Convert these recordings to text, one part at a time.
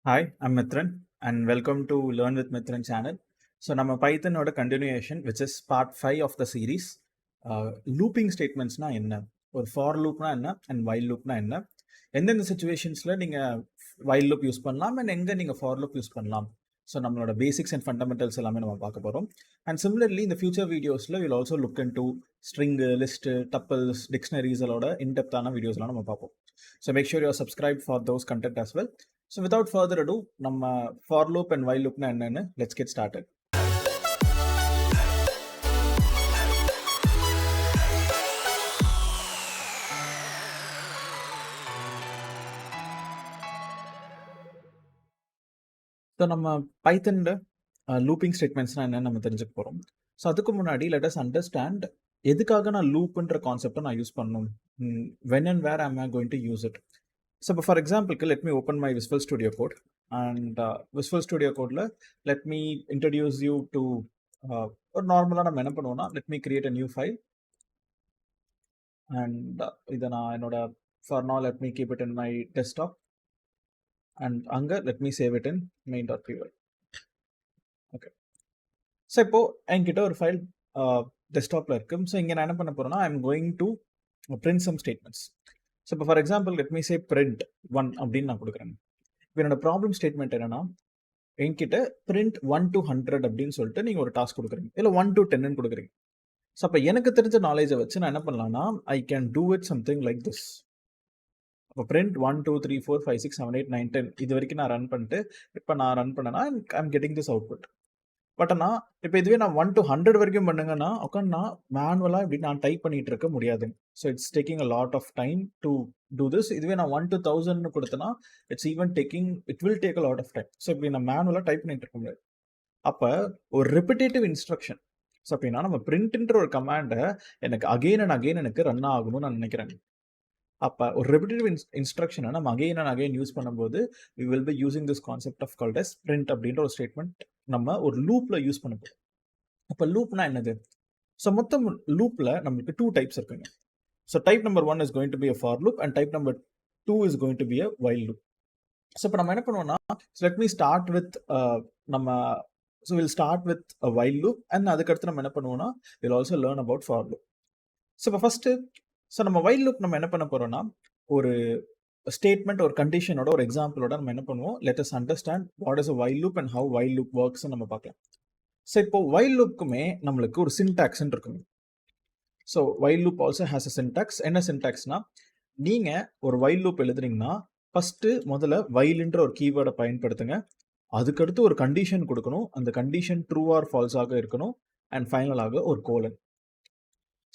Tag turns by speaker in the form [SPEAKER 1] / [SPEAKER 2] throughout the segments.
[SPEAKER 1] Hi, I'm Mithran and welcome to Learn with Mithran channel. So, நம்ம பைத்தனோட continuation which is part 5 of the series. Looping statementsனா என்ன, ஒரு for loopனா என்ன and while loopனா என்ன, எந்தெந்த situationsல நீங்கள் while loop use பண்ணலாம் and எங்கே நீங்கள் for loop யூஸ் பண்ணலாம். ஸோ நம்மளோட பேசிக்ஸ் அண்ட் ஃபண்டமெண்டல்ஸ் எல்லாமே நம்ம பார்க்க போகிறோம். அண்ட் சிமிலர்லி இந்த ஃபியூச்சர் வீடியோஸில் will also look into string, list, tuples, டிக்ஷனரிஸோட இன்டெப்த்தான வீடியோஸ்லாம் நம்ம பார்ப்போம். So make sure you subscribe for those content as well. So without further ado, நம்ம for loop and while loopனா என்னன்னு let's get started. ஸோ நம்ம பைத்தன்ல looping ஸ்டேட்மெண்ட்ஸ்னா என்னன்னு நம்ம தெரிஞ்சுக்க போகிறோம். ஸோ அதுக்கு முன்னாடி லெட் அஸ் அண்டர்ஸ்டாண்ட் எதுக்காக நான் லூப்புன்ற கான்செப்டை நான் யூஸ் பண்ணணும், when and where am I going to use it. So for example, let me open my Visual Studio Code and Visual Studio Code let me introduce you to ஒரு நார்மலாக நம்ம என்ன பண்ணுவோம்னா let me create a new file and இதை நான் என்னோட for now let me keep it in my desktop and அங்கே let me save it in main.py. Okay, so இப்போ என்கிட்ட ஒரு ஃபைல் டெஸ்க்டாப்பில் இருக்குது. ஸோ இங்கே நான் என்ன பண்ண போகிறேன்னா I am going to print some statements. So இப்போ for example let me say print 1 அப்படின்னு நான் கொடுக்குறேன். இப்போ என்னோட ப்ராப்ளம் ஸ்டேட்மெண்ட் என்னன்னா என்கிட்ட print 1 to 100 அப்படின்னு சொல்லிட்டு நீங்கள் ஒரு டாஸ்க் கொடுக்குறீங்க, இல்லை 1 to 10 கொடுக்குறீங்க. ஸோ அப்போ எனக்கு தெரிஞ்ச நாலேஜை வச்சு நான் என்ன பண்ணலாம்னா I can do it something like this. அப்போ print 1 2 3 4 5 6 7 8 9 10 இது வரைக்கும் நான் ரன் பண்ணிட்டு இப்போ நான் ரன் பண்ணேன்னா I am getting this output. But ஆனால் இப்போ இதுவே நான் 1 to 100 வரைக்கும் பண்ணுங்கன்னா உட்காந்து நான் மேனுவலாக இப்படி நான் டைப் பண்ணிட்டு இருக்க முடியாது. So it's taking a lot of time to do this. இதுவே நான் 1 to 1000 கொடுத்தேன்னா it's even it will take a lot of time. So இப்படி நான் மேனுவலாக டைப் பண்ணிட்டு இருக்க முடியாது. அப்போ ஒரு ரிப்பிட்டேட்டிவ் இன்ஸ்ட்ரக்ஷன், ஸோ அப்படின்னா நம்ம பிரிண்ட்ன்ற ஒரு கமாண்டை எனக்கு அகெயின் அண்ட் அகெயின் எனக்கு ரன் ஆகணும்னு நான் நினைக்கிறேன். அப்போ ஒரு ரெபிட்டேட்டிவ் இன்ஸ்ட்ரக்ஷனை நம்ம அகெயின் அண்ட் அகெயின் யூஸ் பண்ணும்போது we will be using this concept of called as print அப்படின்ற ஒரு ஸ்டேட்மெண்ட் நம்ம ஒரு லூப்ல யூஸ் பண்ண போகிறோம். அப்போ லூப்னா என்னது? ஸோ மொத்தம் லூப்ல நம்மளுக்கு 2 டைப்ஸ் இருக்குங்க. So type number 1 is going to be a for loop and type number 2 is going to be a while loop. So இப்போ நம்ம என்ன பண்ணுவோம்னா let me start with நம்ம so we'll start with a while loop and அதுக்கடுத்து நம்ம என்ன பண்ணுவோம்னா we'll also learn about for loop. So இப்போ ஃபர்ஸ்ட்டு ஸோ நம்ம while loop நம்ம என்ன பண்ண போகிறோம்னா ஒரு ஸ்டேட்மெண்ட் ஒரு கண்டிஷனோட ஒரு எக்ஸாம்பிளோட நம்ம என்ன பண்ணுவோம், let us understand what is a while loop and how while loop works நம்ம பார்க்கலாம். ஸோ இப்போ while loopக்குமே நம்மளுக்கு ஒரு சின்டாக்ஸ்ன்னு இருக்குங்க. So while loop also has a syntax. என்ன சின்டாக்ஸ்னா நீங்கள் ஒரு while loop எழுதுறீங்கன்னா ஃபஸ்ட்டு முதல்ல whileன்ற ஒரு கீவேர்டை பயன்படுத்துங்க. அதுக்கடுத்து ஒரு கண்டிஷன் கொடுக்கணும், அந்த கண்டிஷன் ட்ரூ ஆர் ஃபால்ஸாக இருக்கணும் அண்ட் ஃபைனலாக ஒரு கோலன்.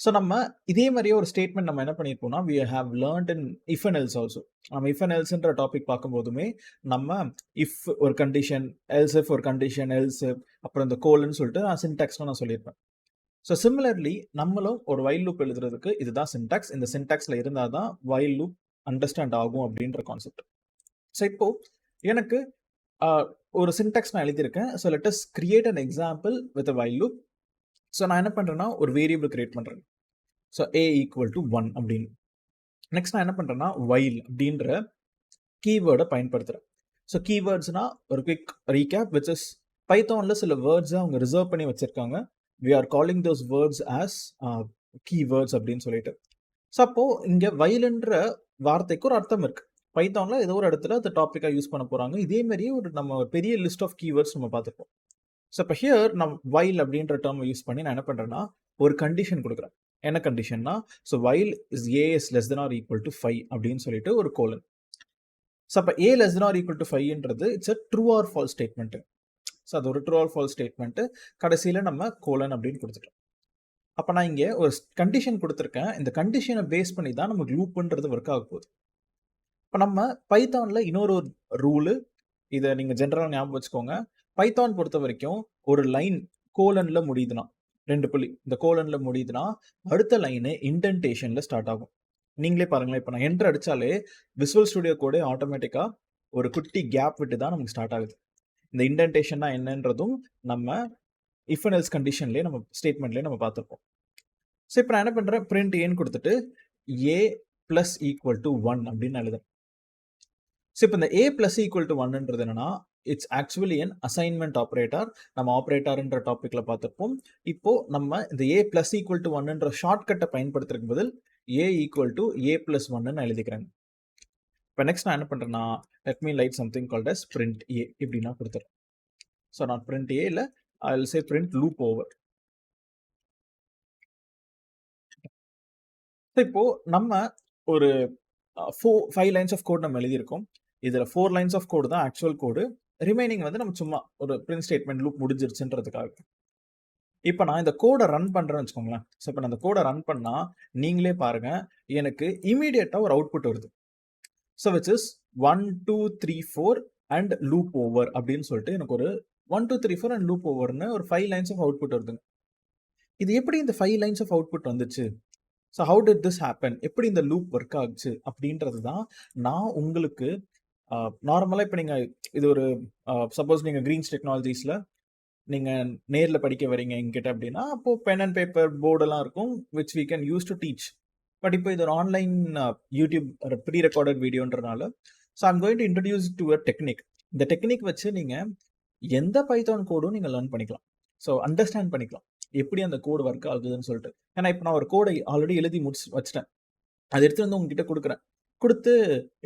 [SPEAKER 1] ஸோ நம்ம இதே மாதிரியே ஒரு ஸ்டேட்மெண்ட் நம்ம என்ன பண்ணியிருப்போம்னா we have learned in if and else also. நம்ம if and elseன்ற டாபிக் பார்க்கும்போதுமே நம்ம இஃப் ஒரு கண்டிஷன், else if ஒரு கண்டிஷன், else அப்புறம் இந்த கோலன்னு சொல்லிட்டு நான் சின்டாக்ஸ்லாம் நான் சொல்லியிருப்பேன். ஸோ சிமிலர்லி நம்மளும் ஒரு while loop எழுதுறதுக்கு இதுதான் சின்டாக்ஸ். இந்த சின்டாக்ஸில் இருந்தால் தான் while loop அண்டர்ஸ்டாண்ட் ஆகும் அப்படின்ற கான்செப்ட். ஸோ இப்போ எனக்கு ஒரு சின்டாக்ஸ் நான் எழுதியிருக்கேன். So let as create an example with a while loop. So நான் என்ன பண்ணுறேன்னா ஒரு வேரியபிள் கிரியேட் பண்ணுறேன். ஸோ a ஈக்குவல் டு 1 அப்படின்னு. நெக்ஸ்ட் நான் என்ன பண்ணுறேன்னா while அப்படின்ற கீவேர்டை பயன்படுத்துகிறேன். ஸோ கீவேர்ட்ஸ்னா ஒரு குவிக் ரீகேப் விச் இஸ் பைத்தானில் சில வேர்ட்ஸை அவங்க ரிசர்வ் பண்ணி வச்சுருக்காங்க. we are calling those words as keywords அப்படின்னு சொல்லிட்டு. ஸோ அப்போது இங்கே whileன்ற வார்த்தைக்கு ஒரு அர்த்தம் இருக்குது. பைத்தானில் ஏதோ ஒரு இடத்துல அந்த டாப்பிக்காக யூஸ் பண்ண போகிறாங்க. இதே மாதிரியே நம்ம ஒரு பெரிய லிஸ்ட் ஆஃப் கீவேர்ட்ஸ் நம்ம பார்த்துருப்போம். ஸோ இப்போ ஹியர் நான் while அப்படின்ற டேர்ம் யூஸ் பண்ணி நான் என்ன பண்ணுறேன்னா ஒரு கண்டிஷன் கொடுக்குறேன். என்ன கண்டிஷன்னா so while is a is less than or equal to 5 அப்படின்னு சொல்லிட்டு ஒரு கோலன். ஸோ அப்போ a less than or equal to 5ன்றது it's a true or false statement. So அது ஒரு ட்ரூ ஆர் ஃபால்ஸ் ஸ்டேட்மெண்ட்டு. கடைசியில் நம்ம கோலன் அப்படின்னு கொடுத்துட்டோம். அப்போ நான் இங்கே ஒரு கண்டிஷன் கொடுத்துருக்கேன். இந்த கண்டிஷனை பேஸ் பண்ணி தான் நமக்கு லூப்புன்றது ஒர்க் ஆக போகுது. இப்போ நம்ம பைத்தானில் இன்னொரு ரூலு, இதை நீங்கள் ஜென்ரலாக ஞாபகம் வச்சுக்கோங்க. பைத்தான் பொறுத்த வரைக்கும் ஒரு லைன் கோலன்ல முடியுதுன்னா 2 புள்ளி இந்த கோலன்ல முடியுதுன்னா அடுத்த லைனு இன்டென்டேஷன்ல ஸ்டார்ட் ஆகும். நீங்களே பாருங்களேன், இப்போ நான் என்ட்ரு அடித்தாலே விசுவல் ஸ்டுடியோ கோடே ஆட்டோமேட்டிக்காக ஒரு குட்டி கேப் விட்டு தான் நமக்கு ஸ்டார்ட் ஆகுது. இந்த இன்டென்டேஷன்னா என்னன்றதும் நம்ம இஃப் அண்ட் எல்ஸ் கண்டிஷன்லேயே நம்ம ஸ்டேட்மெண்ட்லேயே நம்ம பார்த்துருப்போம். ஸோ இப்போ நான் என்ன பண்ணுறேன், பிரிண்ட் ஏன்னு கொடுத்துட்டு a + = 1 அப்படின்னு எழுதுறேன். ஸோ இப்போ இந்த a + ஈக்குவல் டு 1ன்றது என்னன்னா it's actually an assignment operator. நம்ம ஆப்ரேட்டர்ன்ற டாபிக்ல பார்த்துருப்போம். இப்போ நம்ம இந்த a + ஈக்குவல் டு 1ன்ற ஷார்ட்கட்டை பயன்படுத்துறதுக்கு பதில் a ஈக்குவல் டு a + 1 நான் எழுதிக்கிறேன். இப்போ நெக்ஸ்ட் நான் என்ன பண்றேன்னா let me write something called as print a இப்படி நான் கொடுத்துறேன். ஸோ நான் print a இல்ல I will say print loop over. இப்போ நம்ம ஒரு 5 லைன்ஸ் ஆஃப் கோட் நம்ம எழுதியிருக்கோம். இதுல 4 லைன்ஸ் ஆஃப் கோடு தான் ஆக்சுவல் கோடு. ரிமைனிங் வந்து நம்ம சும்மா ஒரு பிரிண்ட் ஸ்டேட்மெண்ட் லூப் முடிஞ்சிருச்சுன்றதுக்காக. இப்போ நான் இந்த கோடை ரன் பண்றேன்னு வச்சுக்கோங்களேன். ஸோ இப்போ நான் இந்த கோடை ரன் பண்ணா நீங்களே பாருங்க எனக்கு இமீடியட்டா ஒரு அவுட்புட் வருது. So which is 1 2 3 4 and loop over அப்படின்னு சொல்லிட்டு எனக்கு ஒரு 1 2 3 4 அண்ட் லூப் ஓவர்னு ஒரு 5 லைன்ஸ் ஆஃப் அவுட்புட் வருதுங்க. இது எப்படி இந்த 5 லைன்ஸ் ஆஃப் அவுட்புட் வந்துச்சு? So how did this happen? எப்படி இந்த லூப் ஒர்க் ஆகுச்சு அப்படின்றது தான் நான் உங்களுக்கு நார்மலாக இப்போ நீங்கள் இது ஒரு சப்போஸ் நீங்கள் கிரீன்ஸ் டெக்னாலஜிஸில் நீங்கள் நேரில் படிக்க வரீங்க எங்கிட்ட அப்படின்னா அப்போது பென் அண்ட் பேப்பர் போர்டெல்லாம் இருக்கும் which we can use to teach. But இப்போ இது ஒரு ஆன்லைன் யூடியூப் ப்ரீ ரெக்கார்டட் வீடியோன்றனால so I'm going to introduce to a technique. இந்த டெக்னிக் வச்சு நீங்கள் எந்த பைத்தான் கோடும் நீங்கள் லேர்ன் பண்ணிக்கலாம். ஸோ அண்டர்ஸ்டாண்ட் பண்ணிக்கலாம் எப்படி அந்த கோடு ஒர்க் ஆகுதுன்னு சொல்லிட்டு. ஏன்னா இப்போ நான் ஒரு கோடை ஆல்ரெடி எழுதி வச்சுட்டேன். அதை எடுத்து வந்து உங்ககிட்ட கொடுக்குறேன். கொடுத்து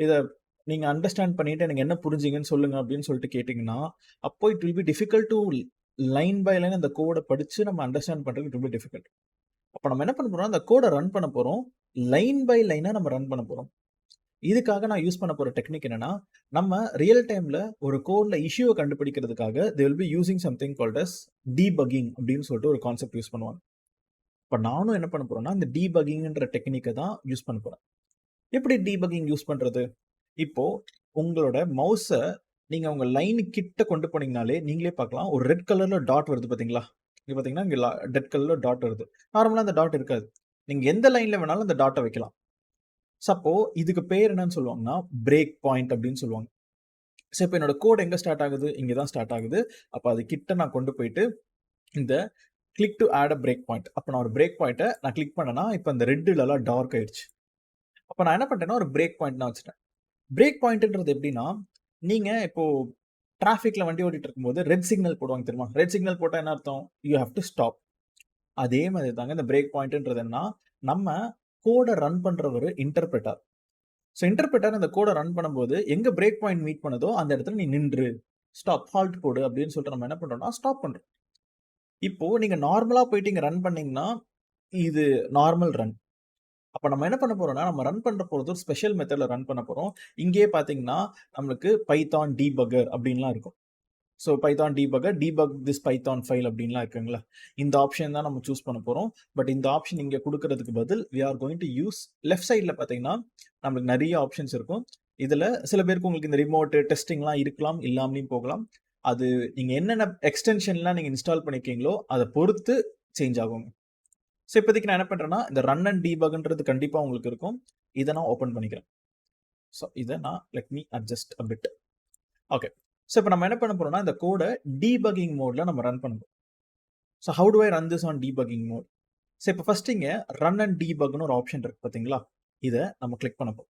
[SPEAKER 1] இதை நீங்கள் அண்டர்ஸ்டாண்ட் பண்ணிட்டு எனக்கு என்ன புரிஞ்சிங்கன்னு சொல்லுங்க அப்படின்னு சொல்லிட்டு கேட்டிங்கன்னா அப்போ it will be difficult to line by line அந்த கோடை படித்து நம்ம அண்டர்ஸ்டாண்ட் பண்ணுறது இட் வில் பி டிஃபிகல்ட். அப்போ நம்ம என்ன பண்ண போகிறோம், அந்த கோடை ரன் பண்ண போகிறோம், லைன் பை லைனாக நம்ம ரன் பண்ண போகிறோம். இதுக்காக நான் யூஸ் பண்ண போகிற டெக்னிக் என்னன்னா நம்ம ரியல் டைமில் ஒரு கோடில் இஷ்யூவை கண்டுபிடிக்கிறதுக்காக they will be using something called as debugging அப்படின்னு சொல்லிட்டு ஒரு கான்செப்ட் யூஸ் பண்ணுவாங்க. இப்போ நானும் என்ன பண்ண போகிறேன்னா இந்த டீபக்கிங்ன்ற டெக்னிக்கை தான் யூஸ் பண்ண போகிறேன். எப்படி டீபக்கிங் யூஸ் பண்ணுறது? இப்போ உங்களோட மவுஸை நீங்கள் உங்கள் லைனு கிட்ட கொண்டு போனீங்கனாலே நீங்களே பார்க்கலாம் ஒரு ரெட் கலரில் டாட் வருது பார்த்தீங்களா? இங்கே பார்த்தீங்கன்னா இங்கே ரெட் கலரில் டாட் வருது. நார்மலாக அந்த டாட் இருக்காது. நீங்கள் எந்த லைனில் வேணாலும் அந்த டாட்டை வைக்கலாம். சப்போ இதுக்கு பேர் என்னன்னு சொல்லுவாங்கன்னா பிரேக் பாயிண்ட் அப்படின்னு சொல்லுவாங்க. ஸோ இப்போ என்னோட கோட் எங்கே ஸ்டார்ட் ஆகுது? இங்கே தான் ஸ்டார்ட் ஆகுது. அப்போ அது கிட்ட நான் கொண்டு போயிட்டு இந்த click to add a break point. அப்போ நான் ஒரு பிரேக் பாயிண்ட்டை நான் கிளிக் பண்ணேன்னா இப்போ அந்த ரெட்டுலலாம் டார்க் ஆயிடுச்சு. அப்போ நான் என்ன பண்ணிட்டேன்னா ஒரு பிரேக் பாயிண்ட் நான் வச்சுட்டேன். பிரேக் பாயிண்ட்ன்றது எப்படின்னா நீங்கள் இப்போ டிராஃபிக்ல வண்டி ஓட்டிட்டு இருக்கும்போது ரெட் சிக்னல் போடுவாங்க தெரியுமா? ரெட் சிக்னல் போட்டால் என்ன அர்த்தம்? You have to stop. அதே மாதிரி தாங்க இந்த பிரேக் பாயிண்ட்ன்றது என்ன, நம்ம கோடை ரன் பண்ற ஒரு இன்டர்பிரட்டர். ஸோ இன்டர்பிரட்டர் அந்த கோடை ரன் பண்ணும்போது எங்க பிரேக் பாயிண்ட் மீட் பண்ணுதோ அந்த இடத்துல நீ நின்று ஸ்டாப் ஹால்ட் போடு அப்படின்னு சொல்லிட்டு நம்ம என்ன பண்றோம்னா ஸ்டாப் பண்றோம். இப்போ நீங்க நார்மலா போயிட்டு இங்க ரன் பண்ணீங்கன்னா இது நார்மல் ரன். அப்போ நம்ம என்ன பண்ண போறோம்னா நம்ம ரன் பண்ற போறது ஒரு ஸ்பெஷல் மெத்தட்ல ரன் பண்ண போறோம். இங்கே பாத்தீங்கன்னா நம்மளுக்கு பைத்தான் டீபக்கர் அப்படின்லாம் இருக்கும். So Python debugger debug this Python file அப்படின்லாம் இருக்குங்களா? இந்த ஆப்ஷன் தான் நம்ம சூஸ் பண்ண போகிறோம். பட் இந்த ஆப்ஷன் இங்கே கொடுக்கறதுக்கு பதில் we are going to use left சைடில் பார்த்தீங்கன்னா நம்மளுக்கு நிறைய ஆப்ஷன்ஸ் இருக்கும். இதில் சில பேருக்கு உங்களுக்கு இந்த ரிமோட்டு டெஸ்டிங்லாம் இருக்கலாம், இல்லாமலையும் போகலாம். அது நீங்கள் என்னென்ன எக்ஸ்டென்ஷன்லாம் நீங்கள் இன்ஸ்டால் பண்ணியிருக்கீங்களோ அதை பொறுத்து சேஞ்ச் ஆகுங்க. ஸோ இப்போதைக்கு நான் என்ன பண்ணுறேன்னா இந்த ரன் அண்ட் டீபக்ன்றது கண்டிப்பாக உங்களுக்கு இருக்கும். இதை நான் ஓப்பன் பண்ணிக்கிறேன். ஸோ இதை நான் let me adjust a bit. Okay. So இப்போ நம்ம என்ன பண்ண போறோம்னா இந்த கோடை டீபக்கிங் மோட்ல நம்ம ரன் பண்ணுவோம். So how do I run this on debugging mode? So இப்போ ஃபர்ஸ்ட் இங்கே ரன் அண்ட் டீபக்னு ஒரு ஆப்ஷன் இருக்கு பார்த்தீங்களா? இதை நம்ம கிளிக் பண்ண போறோம்.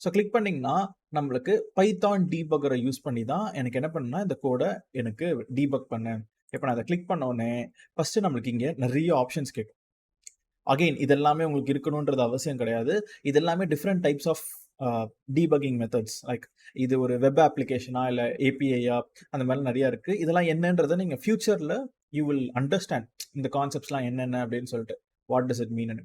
[SPEAKER 1] ஸோ கிளிக் பண்ணிங்கன்னா நம்மளுக்கு பைத்தான் டீபக்கரை யூஸ் பண்ணி தான் எனக்கு என்ன பண்ணுன்னா இந்த கோடை எனக்கு டீபக் பண்ணேன். இப்போ நான் அதை கிளிக் பண்ண உடனே ஃபர்ஸ்ட் நம்மளுக்கு இங்கே நிறைய ஆப்ஷன்ஸ் கேட்கும். அகெயின் இதெல்லாமே உங்களுக்கு இருக்கணுன்றது அவசியம் கிடையாது. இது எல்லாமே different types of debugging methods. Like இது ஒரு வெப் அப்ளிகேஷனா இல்லை ஏபிஐயா அந்த மாதிரி நிறையா இருக்குது. இதெல்லாம் என்னன்றதை நீங்கள் ஃபியூச்சரில் யூ வில் அண்டர்ஸ்டாண்ட் இந்த கான்செப்ட்ஸ்லாம் என்னென்ன அப்படின்னு சொல்லிட்டு what does it mean.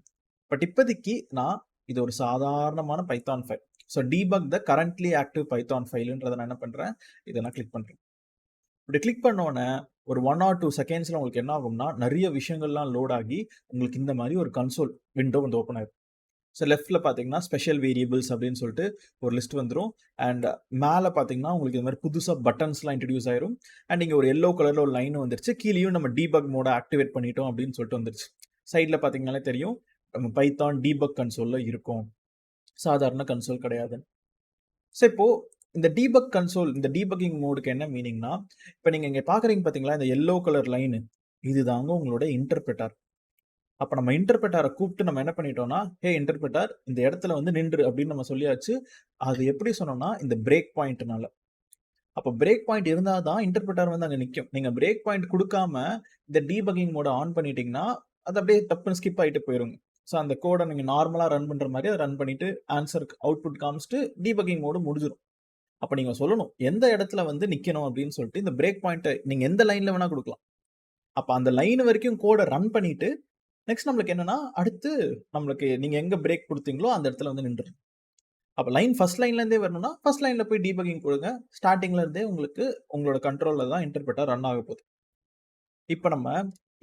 [SPEAKER 1] But இப்போதைக்கு நான் இது ஒரு சாதாரணமான பைத்தான் ஃபைல். ஸோ டீபக் த கரண்ட்லி ஆக்டிவ் பைத்தான் ஃபைலுன்றதை நான் என்ன பண்ணுறேன், இதை நான் கிளிக் பண்ணுறேன். இப்படி கிளிக் பண்ணோன்னே ஒரு 1 or 2 செகண்ட்ஸில் உங்களுக்கு என்ன ஆகும்னா நிறைய விஷயங்கள்லாம் லோட் ஆகி உங்களுக்கு இந்த மாதிரி ஒரு கன்சோல் விண்டோ வந்து ஓப்பன் ஆயிடும். ஸோ லெஃப்ட்டில் பார்த்தீங்கன்னா ஸ்பெஷல் வேரியபிள்ஸ் அப்படின்னு சொல்லிட்டு ஒரு லிஸ்ட் வந்துடும். அண்ட் மேலே பார்த்தீங்கன்னா உங்களுக்கு இந்த மாதிரி புதுசாக பட்டன்ஸ்லாம் இன்ட்ரடியூஸ் ஆயிரும். அண்ட் இங்கே ஒரு எல்லோ கலரில் ஒரு லைன் வந்துருச்சு. கீழேயும் நம்ம டீபக் மோட ஆக்டிவேட் பண்ணிட்டோம் அப்படின்னு சொல்லிட்டு வந்துருச்சு. சைடில் பார்த்தீங்கன்னாலே தெரியும் நம்ம பைத்தான் டீபக் கன்சோலில் இருக்கும், சாதாரண கன்சோல் கிடையாது. ஸோ இப்போது இந்த டீபக் கன்சோல் இந்த டீபக்கிங் மோடுக்கு என்ன மீனிங்னா இப்போ நீங்கள் இங்கே பார்க்குறீங்க பார்த்தீங்களா இந்த எல்லோ கலர் லைனு, இது தாங்க உங்களோட இன்டர்பிரட்டர். அப்ப நம்ம இன்டர்பிரட்டரை கூப்பிட்டு நம்ம என்ன பண்ணிட்டோம்னா, ஹே இன்டர்பிரட்டர் இந்த இடத்துல வந்து நின்று அப்படின்னு நம்ம சொல்லியாச்சு. அது எப்படி சொன்னோம்னா இந்த பிரேக் பாயிண்ட்னால. அப்ப பிரேக் பாயிண்ட் இருந்தா தான் இன்டர்பிரட்டர் வந்து அங்க நிக்கும். நீங்க பிரேக் பாயிண்ட் குடுக்காம இந்த டீபக்கிங் மோட ஆன் பண்ணிட்டீங்கன்னா, அது அப்படியே டப்புன்னு ஸ்கிப் ஆயிட்டு போயிருங்க. ஸோ அந்த கோட நீங்க நார்மலா ரன் பண்ற மாரி அத ரன் பண்ணிட்டு ஆன்ஸருக்கு அவுட்புட் காமிச்சுட்டு டீபக்கிங் மோடு முடிஞ்சிரும். அப்ப நீங்க சொல்லணும், எந்த இடத்துல வந்து நிக்கணும் அப்படின்னு சொல்லிட்டு இந்த பிரேக் பாயிண்ட்ட நீங்க எந்த லைன்ல வேணா குடுக்கலாம். அப்ப அந்த லைன் வரைக்கும் கோட ரன் பண்ணிட்டு, நெக்ஸ்ட் நம்மளுக்கு என்னன்னா, அடுத்து நம்மளுக்கு நீங்க எங்க பிரேக் குடுத்தீங்களோ அந்த இடத்துல வந்து நின்றும். அப்ப லைன் ஃபர்ஸ்ட் லைன்ல இருந்தே வரணும்னா, ஃபர்ஸ்ட் லைன்ல போய் டீபக்கிங் குடுங்க. ஸ்டார்ட்டிங்ல இருந்தே உங்களுக்கு உங்களோட கண்ட்ரோல்ல தான் இன்டர்பிரட்டர் ரன் ஆக போகுது. இப்ப நம்ம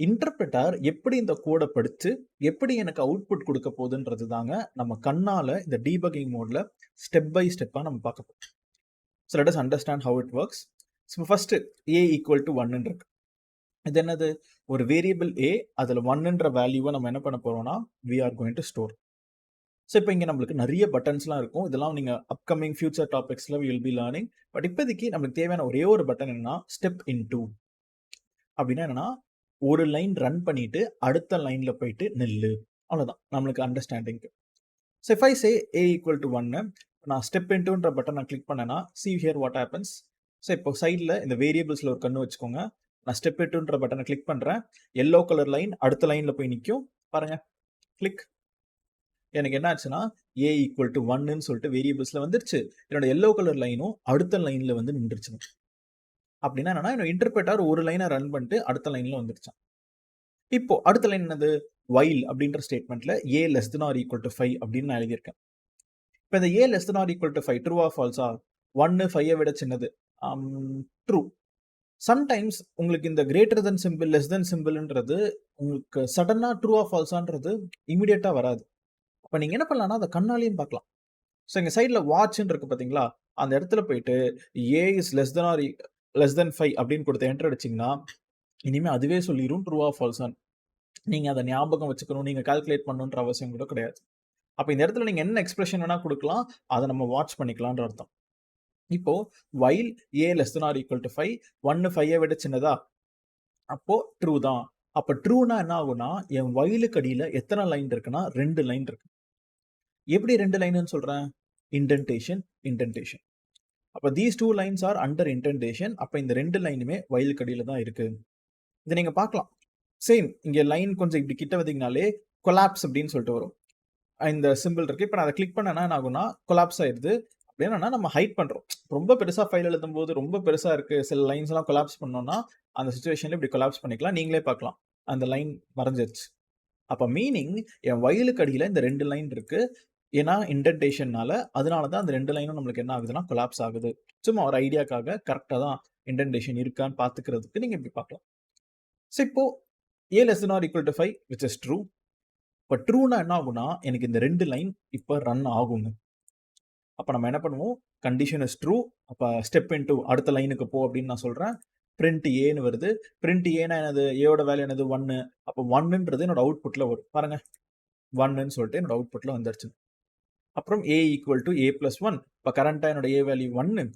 [SPEAKER 1] இன்டர்பிரட்டர் எப்படி இந்த கோட படிச்சு, எப்படி எனக்கு அவுட்புட் குடுக்க போகுதுன்றது தாங்க நம்ம கண்ணால இந்த டீபக்கிங் மோட்ல ஸ்டெப் பை ஸ்டெப்பா நம்ம பார்க்க போறோம். So let us understand how it works. So first a equal to 1 இருக்கு. இது என்னது? ஒரு வேரியபிள் a அதுல 1ன்ற வேல்யூவை நம்ம என்ன பண்ண போறோம்னா we are going to store. So இப்போ இங்க நம்மளுக்கு நிறைய பட்டன்ஸ்லாம் இருக்கும். இதெல்லாம் நீங்க அப்கமிங் ஃபியூச்சர் டாபிக்ஸ்ல we will be learning. But இப்போதைக்கு நம்மளுக்கு தேவையான ஒரே ஒரு பட்டன் என்னன்னா ஸ்டெப் இன்டு. அப்படின்னா என்னன்னா ஒரு லைன் ரன் பண்ணிட்டு அடுத்த லைன்ல போயிட்டு நில்லு. அவ்வளவுதான் நம்மளுக்கு அண்டர்ஸ்டாண்டிங்க்கு. So if I say a equal to 1 நான் ஸ்டெப் இன்டுன்ற பட்டன் நான் கிளிக் பண்ணேன்னா see here what happens. So இப்போ சைடில் இந்த வேரியபிள்ஸில் ஒரு கண்ணு வச்சுக்கோங்க. நான் ஸ்டெப் இன்டுன்ற பட்டனை கிளிக் பண்ணுறேன். எல்லோ கலர் லைன் அடுத்த லைனில் போய் நிற்கும் பாருங்க. கிளிக். எனக்கு என்ன ஆச்சுன்னா a equal to 1ன்னு சொல்லிட்டு வேரியபிள்ஸில் வந்துருச்சு. என்னோட எல்லோ கலர் லைனும் அடுத்த லைனில் வந்து நின்றுச்சு. அப்படின்னா என்னன்னா என்னோட இன்டர்பிரட்டர் ஒரு லைனை ரன் பண்ணிட்டு அடுத்த லைனில் வந்துருச்சான். இப்போ அடுத்த லைன் என்னது? while அப்படின்ற ஸ்டேட்மெண்ட்ல a less than or equal to 5 அப்படின்னு நான் எழுதியிருக்கேன். இப்போ இந்த a less than or equal to 5 ட்ரூவா ஃபால்ஸா? 1 5 விட சின்னது. ட்ரூ. சம்டைம்ஸ் உங்களுக்கு இந்த greater than symbol less than சிம்பிள்ன்றது உங்களுக்கு சடனா ட்ரூவா ஃபால்ஸான்றது இமிடியேட்டா வராது. அப்போ நீங்க என்ன பண்ணலாம்னா அதை கண்ணாலையும் பார்க்கலாம். ஸோ எங்க சைடில் வாட்ச்ன்னு இருக்கு பார்த்தீங்களா, அந்த இடத்துல போயிட்டு a is less than or less than 5 அப்படின்னு கொடுத்து என்டர் அடிச்சிங்கன்னா இனிமே அதுவே சொல்லிடும் ட்ரூவா ஃபால்ஸான்னு. நீங்க அதை ஞாபகம் வச்சுக்கணும், நீங்க கால்குலேட் பண்ணணுன்ற அவசியம் கூட கிடையாது. அப்ப இந்த இடத்துல நீங்க என்ன எக்ஸ்பிரஷன் வேணா கொடுக்கலாம், அதை நம்ம வாட்ச் பண்ணிக்கலாம்ன்ற அர்த்தம். இப்போ while a less than or equal to 5 1 5 விட சின்னதா, அப்போ ட்ரூ தான். அப்ப ட்ரூனா என்ன ஆகும்னா என் whileக்கு அடியில எத்தனை லைன் இருக்குன்னா 2 லைன் இருக்கு. எப்படி 2 லைன்னு சொல்றேன்? Indentation indentation. அப்ப these 2 lines are under indentation. அப்ப இந்த 2 லைனுமே whileக்கு அடியில தான் இருக்கு. இதை நீங்க பார்க்கலாம். சேம் இங்க லைன் கொஞ்சம் இப்படி கிட்ட வந்தீங்கனாலே கொலாப்ஸ் அப்படின்னு சொல்லிட்டு வரும். இந்த சிம்பிள் இருக்கு. இப்போ நான் அதை கிளிக் பண்ணேன்னா என்ன ஆகும்னா கொலாப்ஸ் ஆயிடுது. அப்படின்னா நம்ம ஹைட் பண்றோம். ரொம்ப பெருசா ஃபைல் எழுதும் போது ரொம்ப பெருசா இருக்கு, சில லைன்ஸ் எல்லாம் கொலாப்ஸ் பண்ணோம்னா அந்த சுச்சுவேஷன்ல இப்படி கொலாப்ஸ் பண்ணிக்கலாம். நீங்களே பார்க்கலாம் அந்த லைன் மறைஞ்சிருச்சு. அப்ப மீனிங் என் வயலுக்கு அடியில இந்த 2 லைன் இருக்கு. ஏன்னா இன்டென்டேஷன்னால, அதனால தான் அந்த 2 லைனும் நம்மளுக்கு என்ன ஆகுதுன்னா கொலாப்ஸ் ஆகுது. சும்மா ஒரு ஐடியாக்காக கரெக்டா தான் இன்டென்டேஷன் இருக்கான்னு பார்த்துக்கிறதுக்கு நீங்க இப்படி பார்க்கலாம். ஸோ இப்போ a less than or equal to 5 which is true. இப்போ ட்ரூனா என்ன ஆகும்னா எனக்கு இந்த 2 லைன் இப்போ ரன் ஆகுங்க. அப்போ நம்ம என்ன பண்ணுவோம்? Condition is true. அப்போ ஸ்டெப் இன்டு அடுத்த லைனுக்கு போ அப்படின்னு நான் சொல்றேன். பிரிண்ட் ஏன்னு வருது. பிரிண்ட் ஏன்னா என்னது? ஏவோட வேல்யூ என்னது? 1. அப்போ 1ன்றது என்னோட அவுட்புட்ல வரும் பாருங்க. 1ன்னு சொல்லிட்டு என்னோட அவுட்புட்ல வந்துருச்சு. அப்புறம் a equal to a plus 1. இப்போ கரண்டா என்னோட a வேல்யூ 1.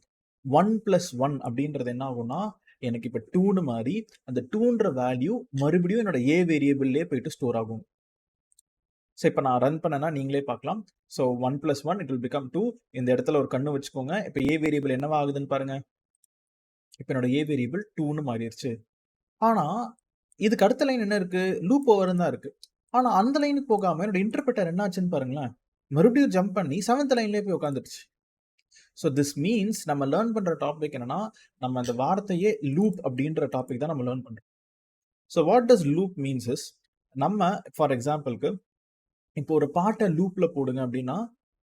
[SPEAKER 1] 1 plus 1 அப்படின்றது என்ன ஆகும்னா எனக்கு இப்போ 2ன்னு மாறி அந்த 2ன்ற வேல்யூ மறுபடியும் என்னோட a வேரியபிள்லேயே போயிட்டு ஸ்டோர் ஆகும். ஸோ இப்போ நான் ரன் பண்ணேன்னா நீங்களே பார்க்கலாம். So 1 + 1 it will become 2. இந்த இடத்துல ஒரு கண்ணு வச்சுக்கோங்க. இப்போ ஏ வேரியபிள் என்னவா ஆகுதுன்னு பாருங்க. இப்போ என்னோட ஏ வேரியபிள் 2ன்னு மாறிடுச்சு. ஆனால் இதுக்கு அடுத்த லைன் என்ன இருக்கு? லூப் ஓவர்னு தான் இருக்கு. ஆனால் அந்த லைனுக்கு போகாம என்னோட இன்டர்பிரட்டர் என்ன ஆச்சுன்னு பாருங்களேன். மறுபடியும் ஜம்ப் பண்ணி 7th லைன்லேயே போய் உட்காந்துருச்சு. ஸோ திஸ் மீன்ஸ் நம்ம லேர்ன் பண்ற டாபிக் என்னன்னா, நம்ம அந்த வார்த்தையே லூப் அப்படின்ற டாபிக் தான் நம்ம லேர்ன் பண்றோம். So what does loop means is, நம்ம ஃபார் எக்ஸாம்பிளுக்கு இப்போ ஒரு பாட்டை லூப்ல போடுங்க அப்படின்னா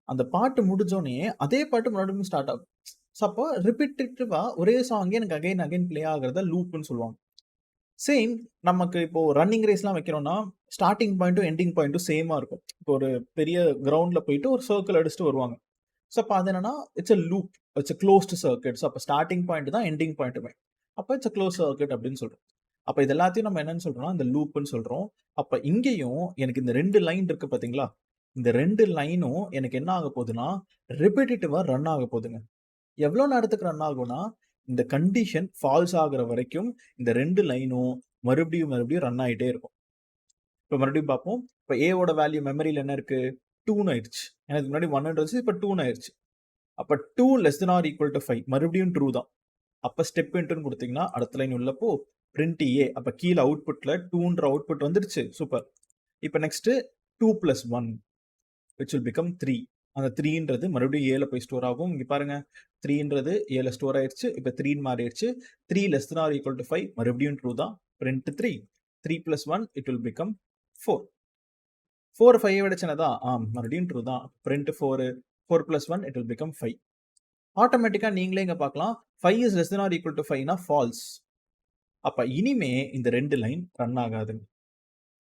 [SPEAKER 1] அந்த பாட்டு முடிஞ்சோடனே அதே பாட்டு மறுபடியும் ஸ்டார்ட் ஆகும். ஸோ அப்போ ரிப்பீட்டேட்டிவா ஒரே சாங்கே எனக்கு அகைன் அகைன் பிளே ஆகிறத லூப்னு சொல்லுவாங்க. சேம் நமக்கு இப்போ ரன்னிங் ரேஸ்லாம் வைக்கிறோம்னா ஸ்டார்டிங் பாயிண்ட்டும் எண்டிங் பாயிண்ட்டும் சேமா இருக்கும். இப்போ ஒரு பெரிய கிரவுண்ட்ல போயிட்டு ஒரு சர்க்கிள் அடிச்சுட்டு வருவாங்க. ஸோ அப்போ அது என்னன்னா it's a loop, it's a closed circuit. So அப்போ ஸ்டார்டிங் பாயிண்ட் தான் எண்டிங் பாயிண்ட்டுமே. அப்போ இட்ஸ் அ க்ளோஸ் சர்க்கிட் அப்படின்னு சொல்றோம். அப்போ இது எல்லாத்தையும் நம்ம என்னன்னு சொல்றோம்னா இந்த லூப்னு சொல்றோம். அப்போ இங்கேயும் எனக்கு இந்த 2 லைன் இருக்கு பாத்தீங்களா, இந்த 2 லைனும் எனக்கு என்ன ஆக போகுதுன்னா ரிப்பீட்டேட்டிவா ரன் ஆக போகுதுங்க. எவ்வளவு நேரத்துக்கு ரன் ஆகும்னா இந்த கண்டிஷன் ஃபால்ஸ் ஆகுற வரைக்கும் இந்த 2 லைனும் மறுபடியும் மறுபடியும் ரன் ஆகிட்டே இருக்கும். இப்போ மறுபடியும் பார்ப்போம். இப்போ ஏவோட வேல்யூ மெமரியில் என்ன இருக்கு? 2ன்னு ஆயிடுச்சு. எனக்கு முன்னாடி 1 இருந்துச்சு, இப்போ 2ன்னு ஆயிடுச்சு. அப்போ 2 less than or equal to 5 மறுபடியும் ட்ரூ தான். அப்போ ஸ்டெப் இன்ட்டுன்னு கொடுத்தீங்கன்னா அடுத்த லைன் உள்ளப்போ பிரிண்ட் ஏ. அப்போ கீழே அவுட்புட்டில் 2ன்ற அவுட்புட் வந்துடுச்சு. சூப்பர். இப்போ நெக்ஸ்ட் 2 + 1 which will become 3. அந்த 3ன்றது மறுபடியும் ஏல போய் ஸ்டோர் ஆகும். இங்க பாருங்க 3ன்றது ஏல ஸ்டோர் ஆயிடுச்சு. இப்போ 3ன்னு மாறிடுச்சு. 3 less than or equal to 5 மறுபடியும் ட்ரூ தான். பிரிண்ட் 3. 3 + 1 it will become 4. 4 5 விட சின்னதா? மறுபடியும் ட்ரூ தான். பிரிண்ட் 4. 4 + 1 it will become 5. ஆட்டோமேட்டிக்கா நீங்களே இங்க பார்க்கலாம் 5 is less than or equal to 5னா ஃபால்ஸ். அப்ப இனிமே இந்த 2 லைன் ரன் ஆகாதுங்க.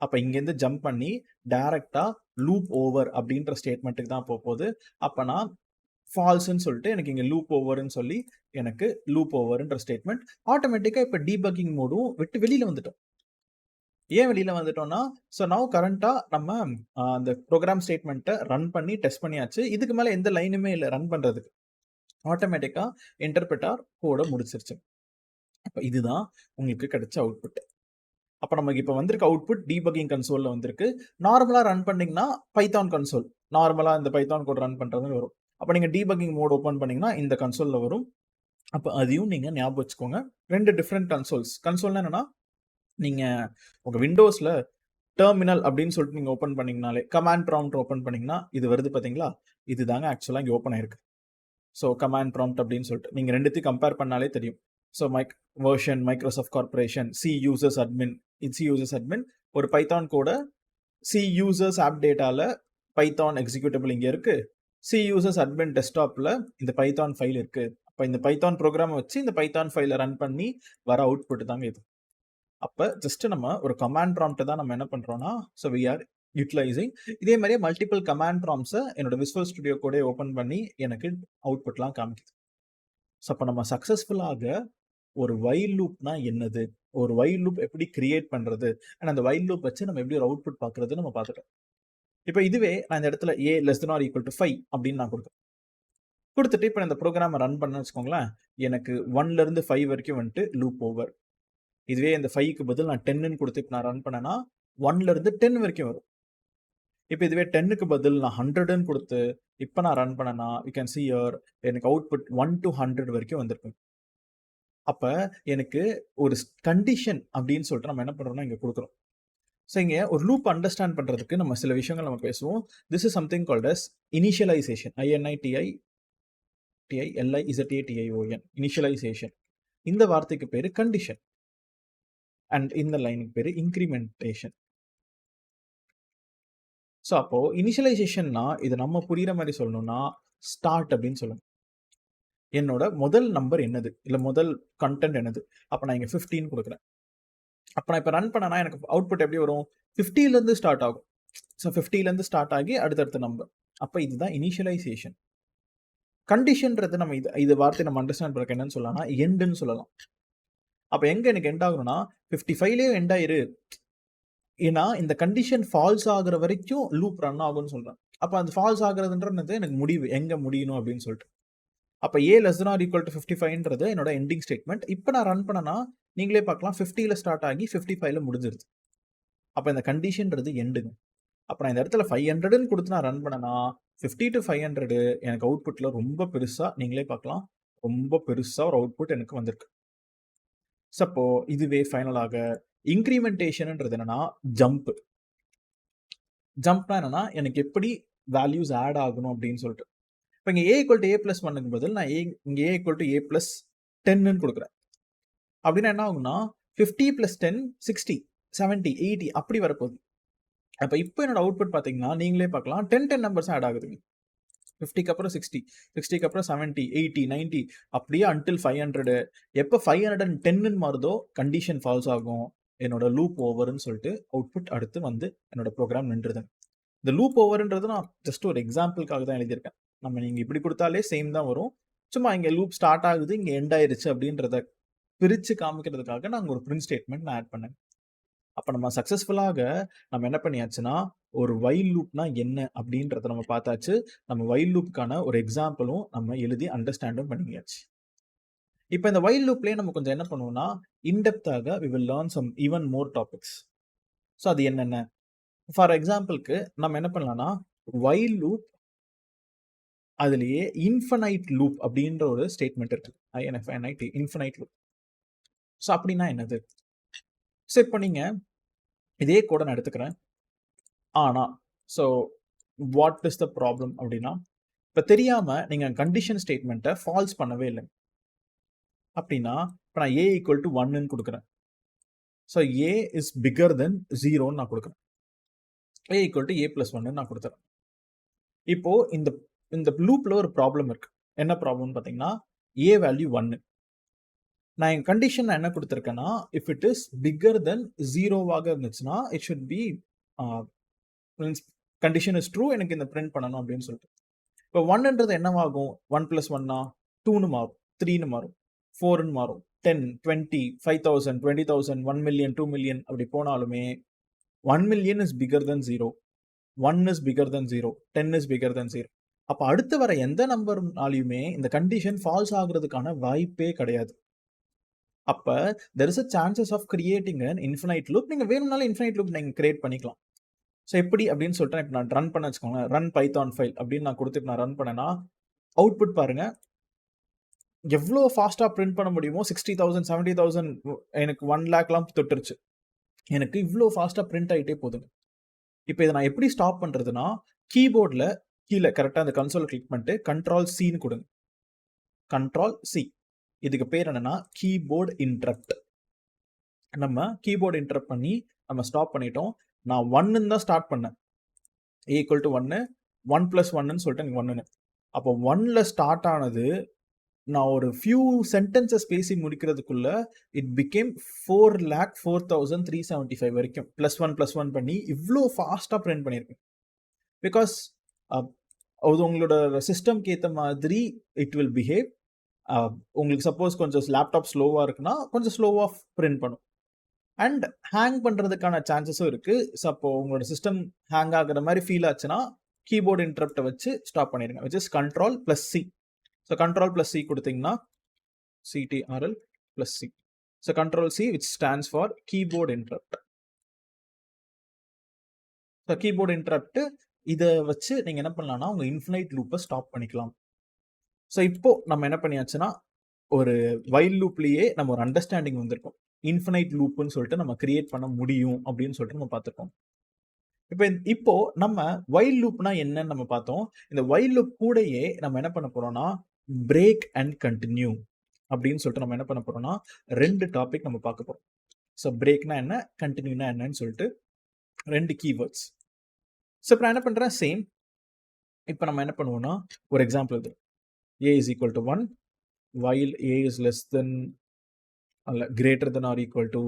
[SPEAKER 1] அப்ப இங்கேருந்து ஜம்ப் பண்ணி டைரக்டா லூப் ஓவர் அப்படின்ற ஸ்டேட்மெண்ட்டுக்கு தான் போகுது. அப்ப நான் ஃபால்ஸ்ன்னு சொல்லிட்டு எனக்கு இங்க லூப் ஓவர்ன்னு சொல்லி எனக்கு லூப் ஓவர்ன்ற ஸ்டேட்மெண்ட் ஆட்டோமேட்டிக்கா இப்ப டீபக்கிங் மோடும் விட்டு வெளியில வந்துட்டோம். ஏன் வெளியில வந்துட்டோம்னா, ஸோ நவ் கரண்டா நம்ம அந்த ப்ரோக்ராம் ஸ்டேட்மெண்ட்டை ரன் பண்ணி டெஸ்ட் பண்ணியாச்சு. இதுக்கு மேல எந்த லைனுமே இல்லை ரன் பண்றதுக்கு. ஆட்டோமேட்டிக்கா இன்டர்பிரட்டர் கோட முடிச்சிருச்சு. அப்ப இதுதான் உங்களுக்கு கிடைச்ச அவுட்புட். அப்ப நமக்கு இப்ப வந்திருக்க அவுட்புட் டீபக்கிங் கன்சோல்ல வந்திருக்கு. நார்மலா ரன் பண்ணீங்கன்னா பைத்தான் கன்சோல். நார்மலா இந்த பைத்தான் கோட் ரன் பண்றது வரும். அப்ப நீங்க டீபக்கிங் மோட் ஓபன் பண்ணீங்கன்னா இந்த கன்சோல்ல வரும். அப்ப அதையும் நீங்க ஞாபகம் வச்சுக்கோங்க. 2 டிஃபரெண்ட் கன்சோல்ஸ். கன்சோல்னா என்னன்னா, நீங்க உங்க விண்டோஸ்ல டெர்மினல் அப்படின்னு சொல்லிட்டு நீங்க ஓபன் பண்ணீங்கனாலே கமாண்ட் ப்ராம்ப்ட் ஓபன் பண்ணீங்கன்னா இது வருது பாத்தீங்களா? இதுதாங்க ஆக்சுவலா இங்க ஓபன் ஆயிருக்கு. ஸோ கமாண்ட் ப்ராம்ப்ட் அப்படின்னு சொல்லிட்டு நீங்க ரெண்டுத்தையும் கம்பேர் பண்ணாலே தெரியும். So version Microsoft Corporation C users admin, C users admin ஒரு பைத்தான் கோட சி யூசர்ஸ் ஆப் டேட்டால பைத்தான் எக்ஸிக்யூட்டபிள் இங்க இருக்கு. சி யூசர்ஸ் அட்மின் டெஸ்க்டாப்ல இந்த பைத்தான் ஃபைல் இருக்கு. அப்போ இந்த பைத்தான் ப்ரோக்ராம் வச்சு இந்த பைத்தான் ஃபைலை ரன் பண்ணி வர அவுட்புட் தாங்க இது. அப்போ ஜஸ்ட் நம்ம ஒரு கமாண்ட் ப்ராம்ப்ட் தான் நம்ம என்ன பண்றோம்னா, ஸோ வி ஆர் யூட்டிலைசிங். இதே மாதிரியே மல்டிபிள் கமாண்ட் ப்ராம்ப்ஸை என்னோட விசுவல் ஸ்டுடியோ கூட ஓப்பன் பண்ணி எனக்கு அவுட்புட்லாம் காமிக்குது. ஸோ அப்போ நம்ம சக்ஸஸ்ஃபுல்லாக ஒரு வைல் லூப்னா என்னது, ஒரு வைல் லூப் எப்படி கிரியேட் பண்றது, அண்ட் அந்த வைல் லூப் வச்சு நம்ம எப்படி ஒரு அவுட்புட் பார்க்கறது நம்ம பார்த்துட்டோம். இப்போ இதுவே நான் இந்த இடத்துல a less than or equal to 5 அப்படின்னு நான் கொடுத்துட்டு இப்போ இந்த ப்ரோக்ராமை ரன் பண்ண வச்சுக்கோங்களேன், எனக்கு 1ல இருந்து 5 வரைக்கும் வந்துட்டு லூப் ஓவர். இதுவே இந்த 5க்கு பதில் நான் 10ன்னு கொடுத்து இப்போ நான் ரன் பண்ணேன்னா 1ல இருந்து 10 வரைக்கும் வரும். இப்போ இதுவே 10க்கு பதில் நான் 100ன்னு கொடுத்து இப்போ நான் ரன் பண்ணேன்னா யூ கேன் see here எனக்கு அவுட்புட் 1 to 100 வரைக்கும் வந்திருக்கும். அப்ப எனக்கு ஒரு கண்டிஷன் அப்படின்னு சொல்லிட்டு நம்ம என்ன பண்றோம்னா இங்க கொடுக்குறோம். ஸோ இங்க ஒரு லூப் அண்டர்ஸ்டாண்ட் பண்றதுக்கு நம்ம சில விஷயங்கள் நம்ம பேசுவோம். This is something called as initialization. INITILIZATION initialization. இந்த வார்த்தைக்கு பேரு கண்டிஷன் அண்ட் இந்த லைனுக்கு பேரு இன்கிரிமெண்டேஷன். ஸோ அப்போ இனிஷியலைசேஷன்னா இது நம்ம புரியுற மாதிரி சொல்லணும்னா ஸ்டார்ட் அப்படின்னு சொல்லணும். என்னோட முதல் நம்பர் என்னது, இல்லை முதல் கண்டென்ட் என்னது. அப்போ நான் இங்கே 15 கொடுக்குறேன். அப்போ நான் இப்போ ரன் பண்ணனா எனக்கு அவுட்புட் எப்படி வரும்? 50லேருந்து ஸ்டார்ட் ஆகும். ஸோ 50லேருந்து ஸ்டார்ட் ஆகி அடுத்தடுத்த நம்பர். அப்போ இதுதான் இனிஷியலைசேஷன். கண்டிஷன்றது நம்ம இது வார்த்தை நம்ம அண்டர்ஸ்டாண்ட் பண்ணுறதுக்கு என்னன்னு சொல்லலாம்னா எண்டுன்னு சொல்லலாம். அப்போ எங்கே எனக்கு எண்ட் ஆகணும்னா 55லேயே எண்ட் ஆயிரு. ஏன்னா இந்த கண்டிஷன் ஃபால்ஸ் ஆகுற வரைக்கும் லூப் ரன் ஆகும்னு சொல்கிறேன். அப்போ அந்த ஃபால்ஸ் ஆகுறதுன்றது எனக்கு முடிவு எங்கே முடியணும் அப்படின்னு சொல்லிட்டு. அப்போ a less than or equal to 55ன்றது என்னோட எண்டிங் ஸ்டேட்மெண்ட். இப்போ நான் ரன் பண்ணனா நீங்களே பார்க்கலாம் 50ல ஸ்டார்ட் ஆகி 55ல முடிஞ்சிருது. அப்போ இந்த கண்டிஷன்றது எண்டுங்க. அப்போ நான் இந்த இடத்துல 500ன்னு கொடுத்து நான் ரன் பண்ணனா 50 to 500 எனக்கு அவுட்புட்டில் ரொம்ப பெருசாக நீங்களே பார்க்கலாம், ரொம்ப பெருசாக ஒரு அவுட்புட் எனக்கு வந்திருக்கு. சப்போ இதுவே ஃபைனலாக இன்க்ரிமெண்டேஷன்ன்றது என்னன்னா ஜம்ப். ஜம்ப்னா என்னன்னா எனக்கு எப்படி வேல்யூஸ் ஆட் ஆகணும் அப்படின்னு சொல்லிட்டு. இப்போ இங்கே a = a + 1க்கு பதில் நான் இங்கே a = a + 10ன்னு கொடுக்குறேன். அப்படின்னா என்ன ஆகும்னா 50 + 10 60 70 80 அப்படி வரப்போகுது. அப்போ இப்போ என்னோட அவுட்புட் பார்த்தீங்கன்னா நீங்களே பார்க்கலாம் 10 நம்பர்ஸ் ஆட் ஆகுதுங்க. 50க்கு அப்புறம் 60, 60க்கு அப்புறம் 70, 80, 90 அப்படியே அன்டில் 500. எப்போ 510ன்னு மாறுதோ கண்டிஷன் ஃபால்ஸ் ஆகும், என்னோட லூப் ஓவர்ன்னு சொல்லிட்டு அவுட்புட் அடுத்து வந்து என்னோட ப்ரோக்ராம் நின்றுது. இந்த லூப் ஓவர்ன்றது நான் ஜஸ்ட் ஒரு எக்ஸாம்பிளுக்காக தான் எழுதியிருக்கேன். நம்ம நீங்கள் இப்படி கொடுத்தாலே சேம் தான் வரும். சும்மா இங்கே லூப் ஸ்டார்ட் ஆகுது, இங்கே எண்ட் ஆயிருச்சு அப்படின்றத பிரித்து காமிக்கிறதுக்காக நாங்கள் ஒரு பிரிண்ட் ஸ்டேட்மெண்ட் நான் ஆட் பண்ணேன். அப்போ நம்ம சக்ஸஸ்ஃபுல்லாக நம்ம என்ன பண்ணியாச்சுன்னா ஒரு வைல் லூப்னா என்ன அப்படின்றத நம்ம பார்த்தாச்சு. நம்ம வைல் லூப்புக்கான ஒரு எக்ஸாம்பிளும் நம்ம எழுதி அண்டர்ஸ்டாண்டும் பண்ணியாச்சு. இப்போ இந்த வைல் லூப்லேயே நம்ம கொஞ்சம் என்ன பண்ணுவோம்னா இன்டெப்த்தாக we will learn some even more topics. So அது என்னென்ன ஃபார் எக்ஸாம்பிளுக்கு நம்ம என்ன பண்ணலாம்னா வைல் லூப் அதுலயே இன்ஃபனைட் லூப் அப்படின்ற ஒரு ஸ்டேட்மெண்ட் இருக்கு. INFINIT infinite loop. ஸோ அப்படின்னா என்னது? ஸோ இப்போ நீங்க இதே கூட நான் எடுத்துக்கிறேன். ஆனா so what is the problem அப்படின்னா, இப்போ தெரியாம நீங்க கண்டிஷன் ஸ்டேட்மெண்ட்டை ஃபால்ஸ் பண்ணவே இல்லை அப்படின்னா, இப்போ நான் A ஈக்குவல் டு 1ன்னு கொடுக்குறேன். ஸோ A இஸ் பிகர் தென் 0ன்னு நான் கொடுக்குறேன். A ஈக்குவல் டு A + 1ன்னு நான் கொடுத்துறேன். இப்போ இந்த லூப்ல ஒரு ப்ராப்ளம் இருக்கு. என்ன ப்ராப்ளம் பார்த்தீங்கன்னா, A வேல்யூ 1. நான் என் கண்டிஷன் என்ன கொடுத்துருக்கேன்னா, இஃப் இட் இஸ் பிகர் தென் 0வாக இருந்துச்சுன்னா it should be means condition is true, எனக்கு இந்த பிரிண்ட் பண்ணணும் அப்படின்னு சொல்லிட்டு. இப்போ 1ன்றது என்னவாகும்? 1 + 1னா 2ன்னு மாறும், 3ன்னு மாறும், 4ன்னு மாறும், 10, 20, 5,000, 20,000, 1 million, 2 million அப்படி போனாலுமே 1 million is bigger than 0, 1 is bigger than 0, 10 is bigger than 0. அப்போ அடுத்து வர எந்த நம்பர்னாலையுமே இந்த கண்டிஷன் ஃபால்ஸ் ஆகுறதுக்கான வாய்ப்பே கிடையாது. அப்போ there is a chances of creating an infinite loop. நீங்கள் வேணும்னாலும் இன்ஃபினைட் லூப் நீங்கள் கிரியேட் பண்ணிக்கலாம். ஸோ எப்படி அப்படின்னு சொல்லிட்டு இப்போ நான் ரன் பண்ண வச்சுக்கோங்க. ரன் பைத்தான் ஃபைல் அப்படின்னு நான் கொடுத்துட்டு நான் ரன் பண்ணேன்னா அவுட்புட் பாருங்க எவ்வளோ ஃபாஸ்ட்டாக பிரிண்ட் பண்ண முடியுமோ 60,000 70,000 எனக்கு 1 lakh தொட்டுருச்சு. எனக்கு இவ்வளோ ஃபாஸ்ட்டாக பிரிண்ட் ஆகிட்டே போதுங்க. இப்போ இதை நான் எப்படி ஸ்டாப் பண்ணுறதுன்னா, கீபோர்டில் கீழே கரெக்டாக அந்த கன்சோல் கிளிக் பண்ணிட்டு Ctrl+C கொடுங்க. Ctrl+C. இதுக்கு பேர் என்னன்னா கீபோர்டு இன்டரப்ட். நம்ம கீபோர்டு இன்டரப்ட் பண்ணி நம்ம ஸ்டாப் பண்ணிட்டோம். நான் 1ன்னு தான் ஸ்டார்ட் பண்ணேன். A = 1, 1 + 1ன்னு சொல்லிட்டு எனக்கு 1ன்னு. அப்போ 1ல ஸ்டார்ட் ஆனது நான் ஒரு ஃபியூ சென்டென்சஸ் பேசி முடிக்கிறதுக்குள்ள இட் பிகேம் 4,04,375 வரைக்கும் +1 பண்ணி இவ்வளோ ஃபாஸ்ட்டாக பிரிண்ட் பண்ணியிருக்கேன். பிகாஸ் அது உங்களோட சிஸ்டம்க்கு ஏற்ற மாதிரி இட் வில் பிஹேவ். உங்களுக்கு சப்போஸ் கொஞ்சம் லேப்டாப் ஸ்லோவாக இருக்குன்னா கொஞ்சம் ஸ்லோவாக பிரிண்ட் பண்ணும். அண்ட் ஹேங் பண்ணுறதுக்கான சான்சஸும் இருக்குது. ஸோ அப்போ உங்களோட சிஸ்டம் ஹேங் ஆகுற மாதிரி ஃபீல் ஆச்சுன்னா கீபோர்டு இன்டரப்டை வச்சு ஸ்டாப் பண்ணிடுங்க, which is Ctrl+C. So Ctrl+C கொடுத்தீங்கன்னா CTRL+C. So Ctrl+C which stands for keyboard interrupt. So keyboard interrupt இதை வச்சு நீங்கள் என்ன பண்ணலாம்னா உங்கள் இன்ஃபினைட் லூப்பை ஸ்டாப் பண்ணிக்கலாம். ஸோ இப்போ நம்ம என்ன பண்ணியாச்சுன்னா ஒரு வைல் லூப்லேயே நம்ம ஒரு அண்டர்ஸ்டாண்டிங் வந்திருக்கோம். இன்ஃபினைட் லூப்புன்னு சொல்லிட்டு நம்ம கிரியேட் பண்ண முடியும் அப்படின்னு சொல்லிட்டு நம்ம பார்த்துருக்கோம். இப்போ நம்ம வைல் லூப்னா என்னன்னு நம்ம பார்த்தோம். இந்த வைல் லூப் கூடயே நம்ம என்ன பண்ண போறோம்னா பிரேக் அண்ட் கண்டினியூ அப்படின்னு சொல்லிட்டு நம்ம என்ன பண்ண போறோம்னா 2 டாபிக் நம்ம பார்க்க போறோம். ஸோ பிரேக்னா என்ன, கண்டினியூனா என்னன்னு சொல்லிட்டு 2 கீவேர்ட்ஸ். ஸோ இப்போ நான் என்ன பண்றேன், சேம் இப்போ நம்ம என்ன பண்ணுவோம்னா ஒரு எக்ஸாம்பிள் இது A is equal to 1 while A is less than greater than or equal to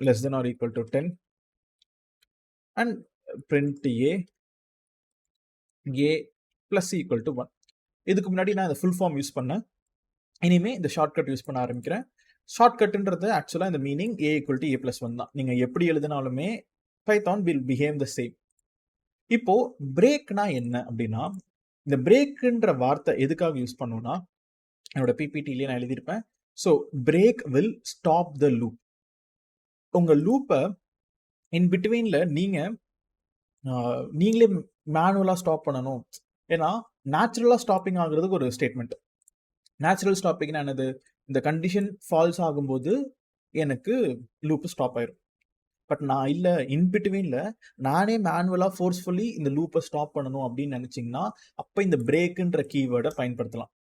[SPEAKER 1] less than or equal to 10 and print A plus C equal to 1. இதுக்கு முன்னாடி நான் இந்த ஃபுல் ஃபார்ம் யூஸ் பண்ணேன். இனிமே இந்த ஷார்ட்கட் யூஸ் பண்ண ஆரம்பிக்கிறேன். ஷார்ட்கட்ன்றது ஆக்சுவலாக இந்த மீனிங் A = A + 1 தான். நீங்கள் எப்படி எழுதினாலுமே Python will behave the same. இப்போ பிரேக்னா என்ன அப்படின்னா, இந்த பிரேக்ன்ற வார்த்தை எதுக்காக யூஸ் பண்ணுவோம்னா என்னோட பிபிடிலேயே நான் எழுதியிருப்பேன். So break will stop the loop. உங்கள் லூப்பை இன் பிட்வீனில் நீங்களே மேனுவலாக ஸ்டாப் பண்ணணும். ஏன்னா நேச்சுரலாக ஸ்டாப்பிங் ஆகுறதுக்கு ஒரு ஸ்டேட்மெண்ட். நேச்சுரல் ஸ்டாப்பிங்னா என்னது, இந்த கண்டிஷன் ஃபால்ஸ் ஆகும்போது எனக்கு லூப்பு ஸ்டாப் ஆயிடும். பட் நான் இல்லை, இன் பிட்வீனில் நானே மேனுவலாக ஃபோர்ஸ்ஃபுல்லி இந்த லூப்பை ஸ்டாப் பண்ணணும் அப்படின்னு நினச்சிங்கன்னா அப்போ இந்த பிரேக்குன்ற கீவேர்டை பயன்படுத்தலாம்.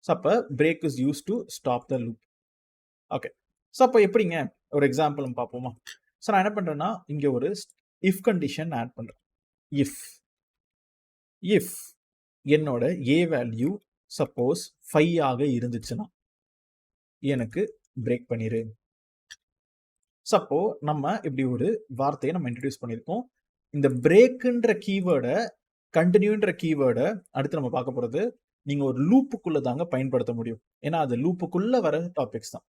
[SPEAKER 1] ஸோ அப்போ break is use to stop the loop. Okay, so அப்போ எப்படிங்க ஒரு எக்ஸாம்பிள் பார்ப்போமா. ஸோ நான் என்ன பண்ணுறேன்னா இங்கே ஒரு இஃப் கண்டிஷன் ஆட் பண்ணுறேன். இஃப் என்னோட A வேல்யூ சப்போஸ் 5 ஆக இருந்துச்சுன்னா எனக்கு பிரேக் பண்ணிடு. சப்போ நம்ம இப்படி ஒரு வார்த்தையை நம்ம இன்ட்ரடியூஸ் பண்ணியிருக்கோம். இந்த பிரேக்குன்ற கீவேர்டை கண்டினியூன்ற கீவேர்டை அடுத்து நம்ம பார்க்க போகிறது நீங்கள் ஒரு லூப்புக்குள்ளே தாங்க பயன்படுத்த முடியும். ஏன்னா அது லூப்புக்குள்ளே வர டாபிக்ஸ் தான்.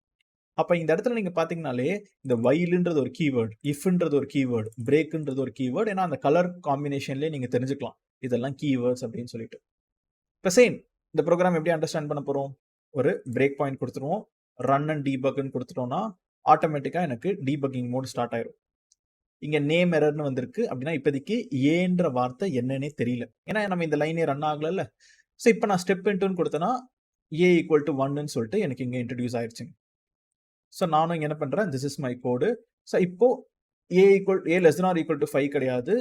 [SPEAKER 1] அப்போ இந்த இடத்துல நீங்கள் பார்த்தீங்கனாலே இந்த வைலுன்றது ஒரு கீவேர்டு, இஃப்ன்றது ஒரு கீவேர்டு, பிரேக்குன்றது ஒரு கீவேர்டு. ஏன்னா அந்த கலர் காம்பினேஷன்லேயே நீங்கள் தெரிஞ்சுக்கலாம் இதெல்லாம் கீவேர்ட்ஸ் அப்படின்னு சொல்லிட்டு. இப்போ சேம் இந்த ப்ரோக்ராம் எப்படி அண்டர்ஸ்டாண்ட் பண்ண போகிறோம், ஒரு பிரேக் பாயிண்ட் கொடுத்துருவோம், ரன் அண்ட் டீபக்னு கொடுத்துட்டோம்னா ஆட்டோமேட்டிக்காக எனக்கு டீபக்கிங் மோட் ஸ்டார்ட் ஆயிடும். இங்க நேம் எரர்னு வந்திருக்கு அப்படின்னா இப்போதைக்கு ஏன்ற வார்த்தை என்னன்னே தெரியல, ஏன்னா நம்ம இந்த லைனே ரன் ஆகல. ஸோ இப்போ நான் ஸ்டெப் இன்ட்டுன்னு கொடுத்தேன்னா ஏ ஈக்குவல் டு 1ன்னு சொல்லிட்டு எனக்கு இங்கே இன்ட்ரடியூஸ் ஆயிடுச்சுங்க. ஸோ நானும் இங்கே என்ன பண்ணுறேன், this is my code. So இப்போ a less than or equal to 5 கிடையாது,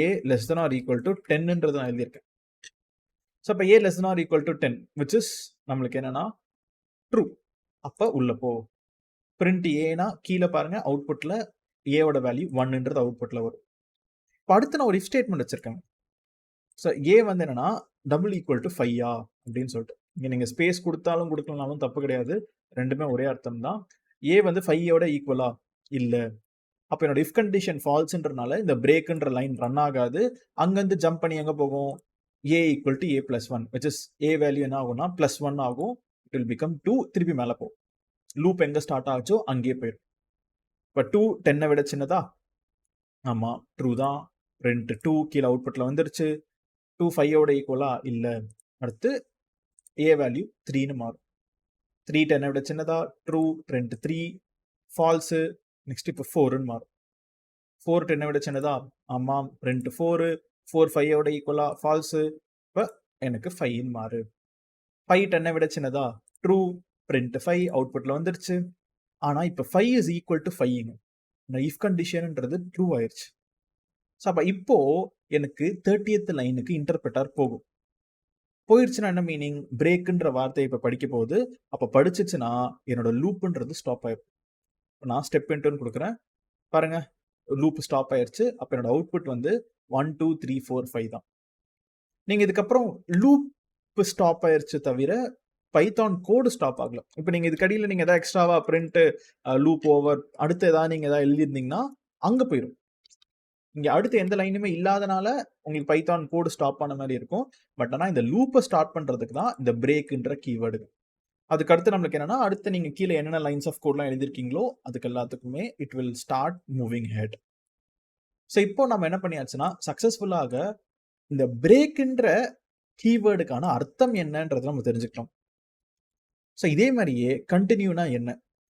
[SPEAKER 1] a less than or equal to 10ன்றது நான் எழுதியிருக்கேன். ஸோ இப்போ a less than or equal to 10 which is நம்மளுக்கு என்னன்னா ட்ரூ. அப்போ உள்ள போ பிரிண்ட் ஏனா கீழே பாருங்க அவுட்புட்ல ஏவோட வேல்யூ 1ன்றது அவுட்புட்ல வரும். இப்போ அடுத்து நான் ஒரு இஃப் ஸ்டேட்மெண்ட் வச்சிருக்கேன். ஸோ ஏ வந்து என்னன்னா டபுள் ஈக்குவல் டு 5 அப்படின்னு சொல்லிட்டு, இங்கே நீங்கள் ஸ்பேஸ் கொடுத்தாலும் கொடுக்கலனாலும் தப்பு கிடையாது, ரெண்டுமே ஒரே அர்த்தம் தான். ஏ வந்து 5யோட ஈக்குவலா இல்லை, அப்போ என்னோட இஃப் கண்டிஷன் ஃபால்ஸ்ன்றனால இந்த பிரேக்ன்ற லைன் ரன் ஆகாது. அங்கேருந்து ஜம்ப் பண்ணி எங்கே போகும், a equal to a plus 1 which is a value என்ன ஆகும்னா +1 ஆகும். இட் வில் பிகம் 2, திருப்பி மேலே போகும். லூப் எங்கே ஸ்டார்ட் ஆச்சோ அங்கேயே போயிடும். இப்போ 2 10 விட சின்னதா, ஆமாம் ட்ரூ தான். ரெண்டு 2 கீழே அவுட்புட்டில் வந்துருச்சு. 2 5யோட ஈக்குவலா இல்லை. அடுத்து ஏ வேல்யூ 3ன்னு மாறும். 3 10 விட சின்னதா, ட்ரூ. 2 3 ஃபால்ஸு. நெக்ஸ்ட் இப்போ 4ன்னு மாறும். 4 10 விட சின்னதா, ஆமாம் 2 4 4 5யோட ஈக்குவலா, ஃபால்ஸு. இப்போ எனக்கு 5ன்னு மாறு. 5 10 விட சின்னதா, ட்ரூ. பிரிண்ட் 5 அவுட்புட்ல வந்துருச்சு. ஆனா இப்போ 5 இஸ் ஈக்குவல் டு 5ங்க, இஃப் கண்டிஷன்ன்றது ட்ரூ ஆயிடுச்சு. ஸோ அப்போ இப்போ எனக்கு 30th லைனுக்கு இன்டர்பிரட்டர் போகும். போயிடுச்சுன்னா என்ன மீனிங், பிரேக்குன்ற வார்த்தையை இப்போ படிக்க போகுது. அப்போ படிச்சிச்சுன்னா என்னோட லூப்புன்றது ஸ்டாப் ஆயிடும். நான் ஸ்டெப் இன்ட்டுன்னு கொடுக்குறேன் பாருங்க, லூப் ஸ்டாப் ஆயிடுச்சு. அப்போ என்னோட அவுட்புட் வந்து 1 2 3 4 5 தான். நீங்க இதுக்கப்புறம் லூப் ஸ்டாப் ஆயிடுச்சு தவிர பைத்தான் கோடு ஸ்டாப் ஆகல. இப்போ நீங்க இதுக்கடியில் நீங்க ஏதாவது எக்ஸ்ட்ராவா பிரிண்ட் லூப் ஓவர் அடுத்து ஏதாவது நீங்க ஏதாவது எழுதியிருந்தீங்கன்னா அங்க போயிடும். இங்க அடுத்து எந்த லைனுமே இல்லாதனால உங்களுக்கு பைத்தான் கோடு ஸ்டாப் ஆன மாதிரி இருக்கும். பட் ஆனால் இந்த லூப்பை ஸ்டார்ட் பண்றதுக்கு தான் இந்த பிரேக்ன்ற கீவேர்டு. அதுக்கு அடுத்து நம்மளுக்கு என்னன்னா, அடுத்து நீங்க கீழே என்னென்ன லைன்ஸ் ஆஃப் கோட்லாம் எழுதிருக்கீங்களோ அதுக்கு எல்லாத்துக்குமே it will start moving head. So இப்போ நம்ம என்ன பண்ணியாச்சுன்னா சக்சஸ்ஃபுல்லாக இந்த பிரேக்ன்ற கீவேர்டுக்கான அர்த்தம் என்னன்றதை நம்ம தெரிஞ்சுக்கலாம். ஸோ இதே மாதிரியே கண்டினியூனா என்ன,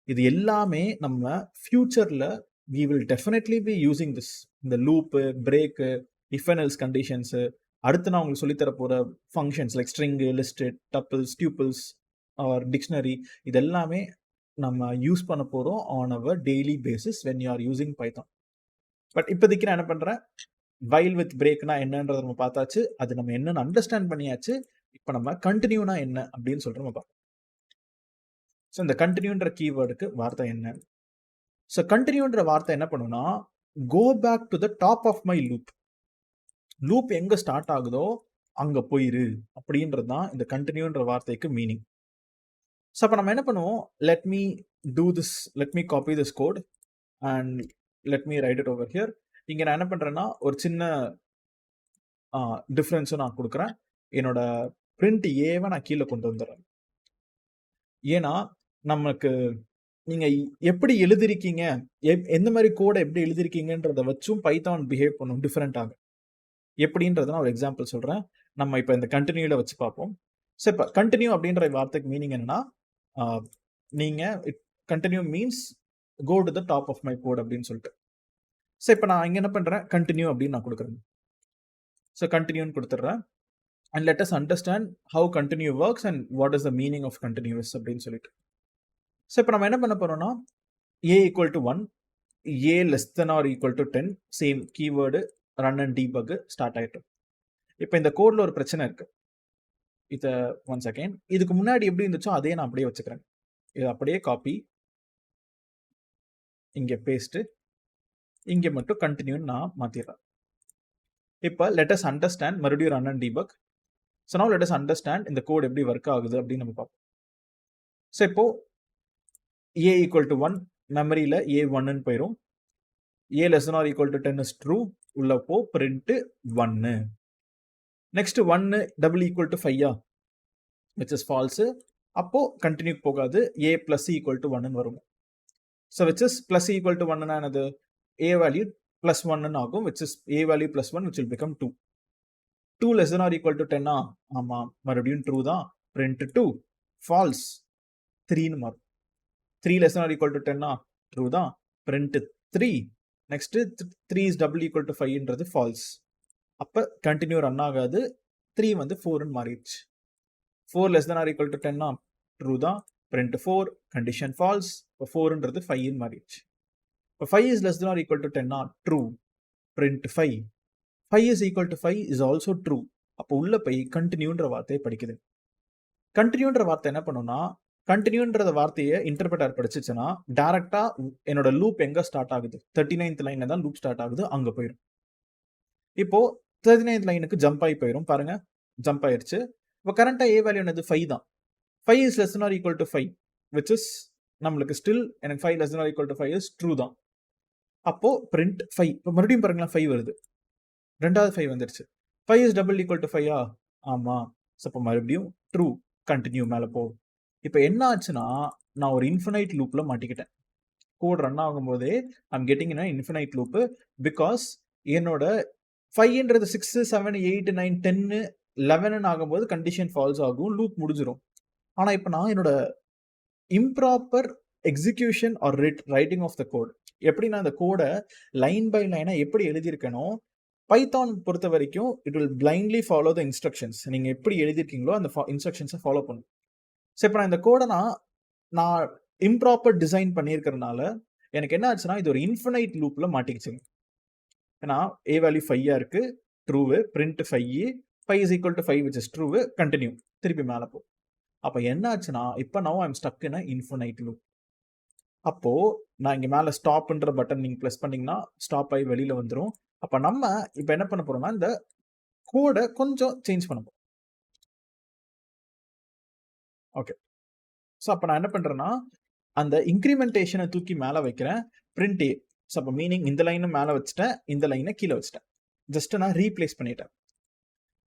[SPEAKER 1] இது எல்லாமே நம்ம ஃபியூச்சர்ல we will definitely be using this. இந்த loop, break, if and else conditions, அடுத்து நான் உங்களுக்கு சொல்லித்தர போகிற functions like string, listed, tuples, tuples or dictionary, இது எல்லாமே நம்ம யூஸ் பண்ண போகிறோம் on our daily basis when you are using Python. But இப்போதைக்கு நான் என்ன பண்ணுறேன், வைல் வித் பிரேக்னா என்னன்றதை நம்ம பார்த்தாச்சு, அது நம்ம என்னன்னு அண்டர்ஸ்டாண்ட் பண்ணியாச்சு. இப்போ நம்ம கண்டினியூனா என்ன அப்படின்னு சொல்லிட்டு நம்ம பார்ப்போம். ஸோ இந்த கண்டினியூன்ற கீவேர்டுக்கு வார்த்தை என்ன? ஸோ கண்டினியூன்ற வார்த்தை என்ன பண்ணுன்னா, go back to the top of my loop. Loop எங்கே ஸ்டார்ட் ஆகுதோ அங்கே போயிரு அப்படின்றது தான் இந்த கண்டினியூன்ற வார்த்தைக்கு மீனிங். ஸோ அப்போ நம்ம என்ன பண்ணுவோம், let me do this, let me copy this code and let me write it over here. இங்கே நான் என்ன பண்ணுறேன்னா ஒரு சின்ன டிஃப்ரென்ஸும் நான் கொடுக்குறேன். என்னோட பிரிண்ட் ஏவை நான் கீழே கொண்டு வந்துடுறேன். ஏன்னா நமக்கு நீங்க எப்படி எழுதிருக்கீங்க, எந்த மாதிரி கோடை எப்படி எழுதிருக்கீங்கன்றத வச்சும் பைத்தான் பிஹேவ் பண்ணும் டிஃப்ரெண்டாக. எப்படின்றத நான் ஒரு எக்ஸாம்பிள் சொல்றேன். நம்ம இப்போ இந்த கண்டினியூல வச்சு பார்ப்போம். ஸோ இப்போ கண்டினியூ அப்படின்ற வார்த்தைக்கு மீனிங் என்னன்னா, நீங்க continue means go to the top of my code அப்படின்னு சொல்லிட்டு. ஸோ இப்போ நான் இங்க என்ன பண்றேன், கண்டினியூ அப்படின்னு நான் கொடுக்குறேன். ஸோ கண்டினியூன்னு கொடுத்துட்றேன். And let us understand how continue works and what is the meaning of continues அப்படின்னு சொல்லிட்டு. ஸோ இப்போ நம்ம என்ன பண்ண போறோம்னா, a equal to 1, a less than or equal to 10, same keyword run and debug start ஆயிட்டு. இப்போ இந்த கோட்ல ஒரு பிரச்சனை இருக்கு. இதை ஒன் செகண்ட், இதுக்கு முன்னாடி எப்படி இருந்துச்சோ அதே நான் அப்படியே வச்சுக்கிறேன். இது அப்படியே காப்பி, இங்கே பேஸ்ட், இங்கே மட்டும் கண்டினியூன்னு நான் மாத்திடுறேன். இப்போ லெட் அஸ் அண்டர்ஸ்டாண்ட், மறுபடியும் run and debug. So now let us understand இந்த கோட் எப்படி ஒர்க் ஆகுது அப்படின்னு நம்ம பார்ப்போம். ஸோ இப்போ ஏ ஈக்குவல் டு 1, மெமரியில் ஏ 1ன்னு போயிடும். A less than or equal to 10 is true, உள்ளப்போ print 1. Next 1 double equal to 5 which is false, அப்போ கண்டினியூ போகாது, ஏ பிளஸ் ஈக்குவல் டு 1 வரும். So which is plus equal to 1னா என்னது, ஏ வேல்யூ பிளஸ் 1 ஆகும், which is a value plus 1 which will become 2. 2 less than or equal to 10 ஆமாம் மறுபடியும் true தான், print 2, falls 3ன்னு மாறும். 3 less than or equal to 10 true தான், print 3, next 3 is double equal to 5ன்றது false. அப்போ continue run ஆகாது. 3 வந்து 4ன்னு மாறிடுச்சு. 4 less than or equal to 10 true தான். Print 4 condition false. இப்போ 4ன்றது 5ன்னு மாறிடுச்சு. இப்போ 5 is less than or equal to 10 true. Print 5. 5 is equal to 5 is also true. அப்போ உள்ள போய் கண்டினியூன்ற வார்த்தையை படிக்குது. கண்டினியூன்ற வார்த்தை என்ன பண்ணுன்னா, கண்டினியூன்ற வார்த்தையை இன்டர்பிரட்டர் படிச்சுச்சுன்னா டைரக்டா என்னோட லூப் எங்க ஸ்டார்ட் ஆகுது, 39th லைன்ல தான் லூப் ஸ்டார்ட் ஆகுது, அங்க போயிடும். இப்போ 39th லைனுக்கு ஜம்ப் ஆகி போயிடும். பாருங்க, ஜம்ப் ஆயிருச்சு. இப்போ கரண்டா ஏ வேல்யூ என்னது 5 தான். 5 is less than or equal to 5 which is நம்மளுக்கு ஸ்டில் எனக்கு 5 less than or equal to 5 is true தான். அப்போ print 5. இப்போ மறுபடியும் பாருங்களா 5 வருது. ரெண்டாவது 5 வந்துருச்சு. 5 is double equal to 5 ஆமா. ஸோ இப்போ மறுபடியும் ட்ரூ. கண்டினியூ மேலே போ. இப்போ என்ன ஆச்சுன்னா, நான் ஒரு இன்ஃபினைட் லூப்ல மாட்டிக்கிட்டேன். கோட் ரன் ஆகும்போதே I'm getting in infinite loop. Because என்னோட 5ன்றது 6, 7, 8, 9, 10, 11 ஆகும்போது கண்டிஷன் ஃபால்ஸ் ஆகும், லூப் முடிஞ்சிடும். ஆனால் இப்போ நான் என்னோட improper execution or writing of the code, எப்படி நான் இந்த கோடை லைன் பை லைனாக எப்படி எழுதியிருக்கணும், பைத்தான் பொறுத்த வரைக்கும் it will blindly follow the instructions. நீங்கள் எப்படி எழுதியிருக்கீங்களோ அந்த இன்ஸ்ட்ரக்ஷன்ஸை ஃபாலோ பண்ணும். ஸோ இப்போ நான் இந்த கோடை நான் இம்ப்ராப்பர் டிசைன் பண்ணியிருக்கிறதுனால எனக்கு என்ன ஆச்சுன்னா, இது ஒரு இன்ஃபினைட் லூப்பில் மாட்டிக்கிச்சுங்க. ஏன்னா ஏ வேல்யூ 5 இருக்கு, ட்ரூவு, print 5, 5 is equal to 5 which is ட்ரூவு, continue, திருப்பி மேலே போ. அப்போ என்ன ஆச்சுன்னா, இப்போ now I am stuck in infinite loop. அப்போ நான் இங்கே மேலே ஸ்டாப்ன்ற பட்டன் நீங்கள் ப்ளஸ் பண்ணீங்கன்னா ஸ்டாப் ஆகி வெளியில் வந்துடும். அப்போ நம்ம இப்போ என்ன பண்ண போறோம்னா, இந்த கோடை கொஞ்சம் சேஞ்ச் பண்ண போறோம். ஓகே, ஸோ அப்போ நான் என்ன பண்ணுறேன்னா, அந்த இன்க்ரிமெண்டேஷனை தூக்கி மேலே வைக்கிறேன், பிரிண்ட் ஏ. ஸோ அப்போ மீனிங் இந்த லைனை மேலே வச்சுட்டேன், இந்த லைனை கீழே வச்சுட்டேன், ஜஸ்ட் நான் ரீப்ளேஸ் பண்ணிட்டேன்.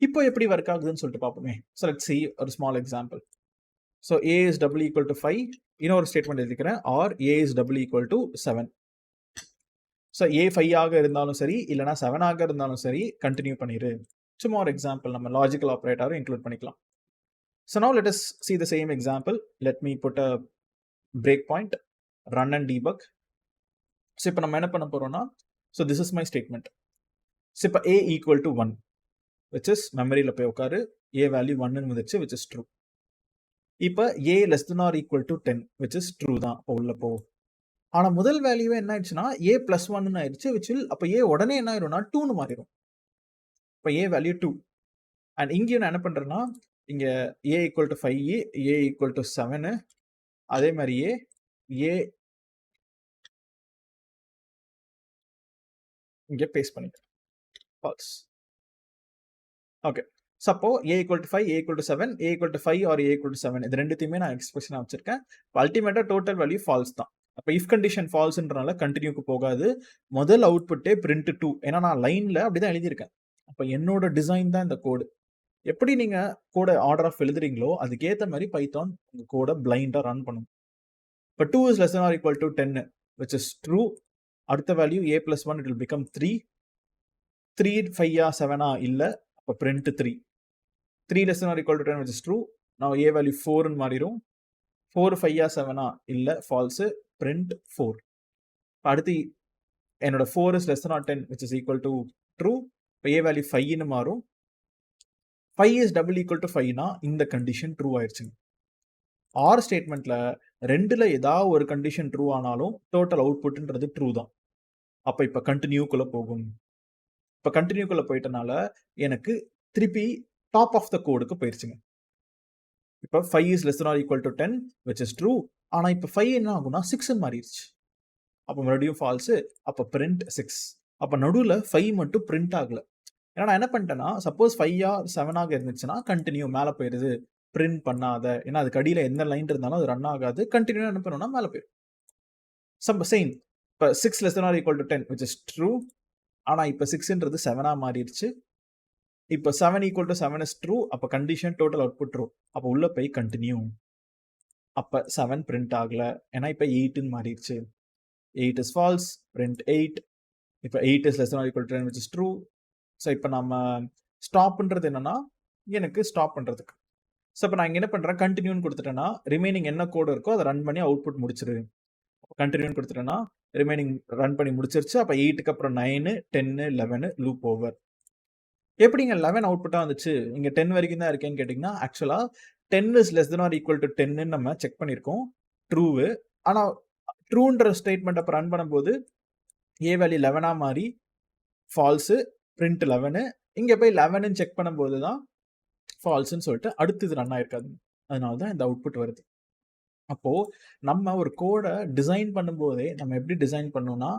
[SPEAKER 1] இப்போ எப்படி ஒர்க் ஆகுதுன்னு சொல்லிட்டு பார்ப்போமே. ஸோ லெட்ஸ் see ஒரு small example. So a is double equal to 5, இன்னொரு ஸ்டேட்மெண்ட் எழுதிக்கிறேன், or a is double equal to 7. So a 5 ஆக இருந்தாலும் சரி, இல்லைனா 7 ஆக இருந்தாலும் சரி, கண்டினியூ பண்ணிடு. சும்மா ஒரு எக்ஸாம்பிள், நம்ம லாஜிக்கல் ஆப்ரேட்டரும் இன்க்ளூட் பண்ணிக்கலாம். So now let us see the same example. Let me put a breakpoint, run and debug. So இப்போ நம்ம என்ன பண்ண போறோம்னா, so this is my statement. So இப்போ ஏ ஈக்குவல் டு 1 விச் இஸ் மெமரியில் போய் உட்காரு, ஏ வேல்யூ 1ன்னு வந்துச்சு விச் இஸ் ட்ரூ. இப்போ a less than or equal to 10 which is true தான். இப்போ உள்ள போ. ஆனால் முதல் வேல்யூவே என்ன ஆயிடுச்சுன்னா ஏ பிளஸ் 1ன்னு ஆயிடுச்சு, விச் வில் அப்போ ஏ உடனே என்ன ஆயிரும்னா 2ன்னு மாறிடும். இப்போ ஏ வேல்யூ 2. அண்ட் இங்கேயும் நான் என்ன பண்ணுறேன்னா, இங்கே a equal to 5, a equal to 7, அதே மாதிரியே ஏ இங்கே பேஸ்ட் பண்ணிக்கிறேன், ஃபால்ஸ். ஓகே, ஸோ அப்போ a equal to 5, a equal to 7, a equal to 5 or a equal to 7 இது ரெண்டுத்தையுமே நான் எக்ஸ்பிரஷனாக வச்சிருக்கேன். அல்டிமேட்டாக டோட்டல் வேல்யூ ஃபால்ஸ் தான். அப்போ இஃப் கண்டிஷன் ஃபால்ஸ்ன்றனால கண்டினியூக்கு போகாது. முதல் அவுட்புட்டே பிரிண்ட் 2. ஏன்னா நான் லைனில் அப்படி தான் எழுதியிருக்கேன். அப்போ என்னோட டிசைன் தான் இந்த கோடு. எப்படி நீங்கள் கோடை ஆர்டர் ஆஃப் எழுதுறீங்களோ அதுக்கேற்ற மாதிரி பைத்தான் உங்கள் கோடை பிளைண்டாக ரன் பண்ணும். இப்போ 2 is less than or equal to 10 which is true. அடுத்த value a plus 1 it will become 3. 3 5 7 இல்லை, அப்போ print 3. 3 less than or equal to 10 which is true. Now a value 4ன்னு மாறிடும். 4 5 7 இல்லை, ஃபால்ஸு, print 4. அடுத்து என்னோட 4 is less than or 10 which is equal to true. இப்போ a value 5ன்னு மாறும். 5 is double equal to 5னா இந்த condition true ஆயிடுச்சுங்க. R ஸ்டேட்மெண்ட்ல ரெண்டுல ஏதாவது ஒரு கண்டிஷன் ட்ரூ ஆனாலும் டோட்டல் அவுட்புட்ன்றது ட்ரூ தான். அப்போ இப்போ கண்டினியூக்குள்ள போகும். இப்போ கண்டினியூக்குள்ள போயிட்டனால எனக்கு திருப்பி டாப் ஆஃப் த கோடுக்கு போயிருச்சுங்க. இப்போ 5 is less than or equal to 10 which is true. ஆனால் இப்போ 5 என்ன ஆகும்னா 6ன்னு மாறிடுச்சு. அப்போ மறுபடியும் ஃபால்ஸு. அப்போ பிரிண்ட் 6. அப்போ நடுவில் 5 மட்டும் பிரிண்ட் ஆகலை. ஏன்னா நான் என்ன பண்ணிட்டேன்னா, சப்போஸ் 5 7 இருந்துச்சுன்னா கண்டினியூ மேலே போயிடுது, பிரிண்ட் பண்ணாத. ஏன்னா அதுக்கு அடியில் எந்த லைன் இருந்தாலும் அது ரன் ஆகாது. கண்டினியூ என்ன பண்ணணும்னா மேலே போயிடும். சேம் இப்போ 6 less than or equal to 10 which is true. ஆனால் இப்போ 6ன்றது 7 மாறிடுச்சு. இப்போ 7 ஈக்குவல் டு 7 இஸ் ட்ரூ. அப்போ கண்டிஷன் டோட்டல் அவுட்புட் ட்ரூ. அப்போ உள்ள போய் கண்டினியூ. அப்போ 7 பிரிண்ட் ஆகல, ஏன்னா இப்போ 8ன்னு மாறிடுச்சு. 8 இஸ் ஃபால்ஸ், பிரிண்ட் 8. இப்போ 8 is less than or equal to 10 which is true. So இப்போ நம்ம ஸ்டாப்ன்றது என்னன்னா, எனக்கு ஸ்டாப் பண்ணுறதுக்கு. ஸோ இப்போ நான் இங்கே என்ன பண்ணுறேன், கண்டினியூன்னு கொடுத்துட்டேன்னா ரிமைனிங் என்ன கோடு இருக்கோ அதை ரன் பண்ணி அவுட்புட் முடிச்சிரு. கண்டினியூன்னு கொடுத்துட்டேன்னா ரிமைனிங் ரன் பண்ணி முடிச்சிருச்சு. அப்போ 8க்கு அப்புறம் 9, 10, 11 லூப் ஓவர். எப்படிங்க 11 அவுட்புட்டாக வந்துச்சு? இங்கே 10 வரைக்கும் தான் இருக்கேன்னு கேட்டிங்கன்னா, ஆக்சுவலாக 10 is less than or equal to 10ன்னு நம்ம செக் பண்ணியிருக்கோம், ட்ரூவு. ஆனால் ட்ரூன்ற ஸ்டேட்மெண்ட் அப்போ ரன் பண்ணும்போது ஏ வேல்யூ 11ஆக மாறி ஃபால்ஸு, பிரிண்ட் 11. இங்கே போய் 11ன்னு செக் பண்ணும்போது தான் ஃபால்ஸ்ன்னு சொல்லிட்டு அடுத்தது ரன் ஆயிருக்காது. அதனால தான் இந்த அவுட்புட் வருது. அப்போது நம்ம ஒரு கோடை டிசைன் பண்ணும்போதே நம்ம எப்படி டிசைன் பண்ணோம்னா,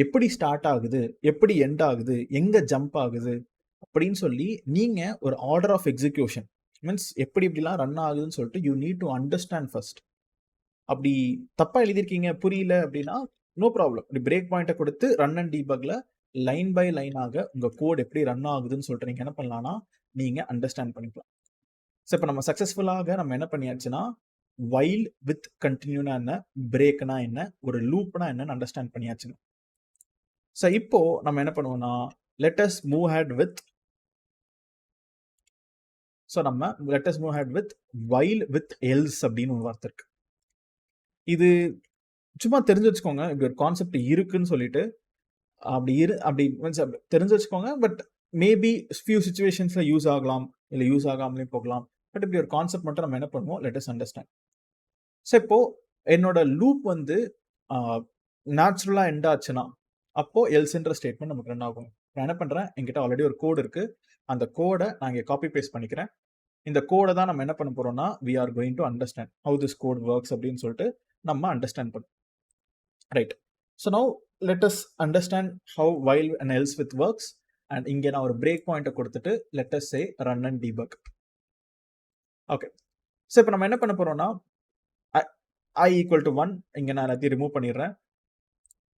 [SPEAKER 1] எப்படி ஸ்டார்ட் ஆகுது, எப்படி எண்ட் ஆகுது, எங்கே ஜம்ப் ஆகுது அப்படின்னு சொல்லி நீங்கள் ஒரு ஆர்டர் ஆஃப் எக்ஸிக்யூஷன் மீன்ஸ் எப்படி இப்படிலாம் ரன் ஆகுதுன்னு சொல்லிட்டு you need to understand first. அப்படி தப்பாக எழுதியிருக்கீங்க புரியல அப்படின்னா நோ ப்ராப்ளம். இப்படி பிரேக் பாயிண்ட்டை கொடுத்து ரன் அண்ட் டீபக்ல லைன் பை லைனாக உங்கள் கோட் எப்படி ரன் ஆகுதுன்னு சொல்லிட்டு நீங்கள் என்ன பண்ணலாம்னா நீங்கள் அண்டர்ஸ்டாண்ட் பண்ணிக்கலாம். ஸோ இப்போ நம்ம சக்ஸஸ்ஃபுல்லாக நம்ம என்ன பண்ணியாச்சுன்னா வைல் வித் கண்டினியூனா என்ன, பிரேக்னா என்ன, ஒரு லூப்னா என்னன்னு அண்டர்ஸ்டாண்ட் பண்ணியாச்சுங்க. ஸோ இப்போ நம்ம என்ன பண்ணுவோம்னா let us move ahead with while with else அப்படின்னு ஒரு வார்த்தை இருக்கு. இது சும்மா தெரிஞ்சு வச்சுக்கோங்க, இப்படி ஒரு கான்செப்ட் இருக்குன்னு சொல்லிட்டு அப்படி தெரிஞ்சு வச்சுக்கோங்க. பட் மேபி ஃபியூ சிச்சுவேஷன்ஸ்ல யூஸ் ஆகலாம், இல்லை யூஸ் ஆகாமலே போகலாம். பட் இப்படி ஒரு கான்செப்ட் மட்டும் நம்ம என்ன பண்ணுவோம், let us understand. ஸோ இப்போ என்னோட லூப் வந்து நேச்சுரலாக எண்ட் ஆச்சுன்னா அப்போ எல்ஸ்ன்ற ஸ்டேட்மெண்ட் நமக்கு ரன் ஆகும். நான் என்ன பண்ணுறேன், என்கிட்ட ஆல்ரெடி ஒரு கோடு இருக்கு, அந்த கோடை நான் இங்கே காப்பி பேஸ்ட் பண்ணிக்கிறேன். இந்த கோடை தான் நம்ம என்ன பண்ண போறோம்னா we are going to understand how this code works அப்படின்னு சொல்லிட்டு நம்ம அண்டர்ஸ்டாண்ட் பண்ணும். Right. So now let us understand how while and else with works. And இங்கே நான் ஒரு பிரேக் பாயிண்ட்டை கொடுத்துட்டு let us say run and debug. Okay. So இப்போ நம்ம என்ன பண்ண போறோம்னா i equal to 1 இங்கே நான் எல்லாத்தையும் ரிமூவ் பண்ணிடுறேன்.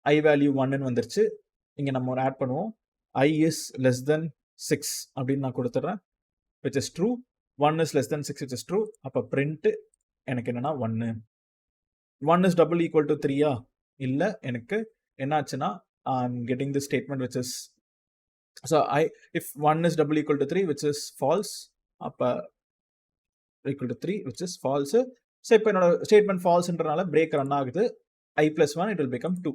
[SPEAKER 1] i வேல்யூ 1ன்னு வந்துருச்சு. இங்கே நம்ம ஒரு ஆட் பண்ணுவோம், i is less than 6 அப்படின்னு நான் கொடுத்துட்றேன், which is true. 1 is less than 6 which is true. அப்போ print எனக்கு என்னன்னா 1. 1 is double equal to 3 இல்லை, எனக்கு என்னாச்சுன்னா I'm getting this statement which is so if 1 is double equal to 3 which is false, அப்போ equal to 3 which is false. So இப்போ என்னோட statement ஃபால்ஸ்ன்றனால break run ஆகுது. i plus 1 it will become 2.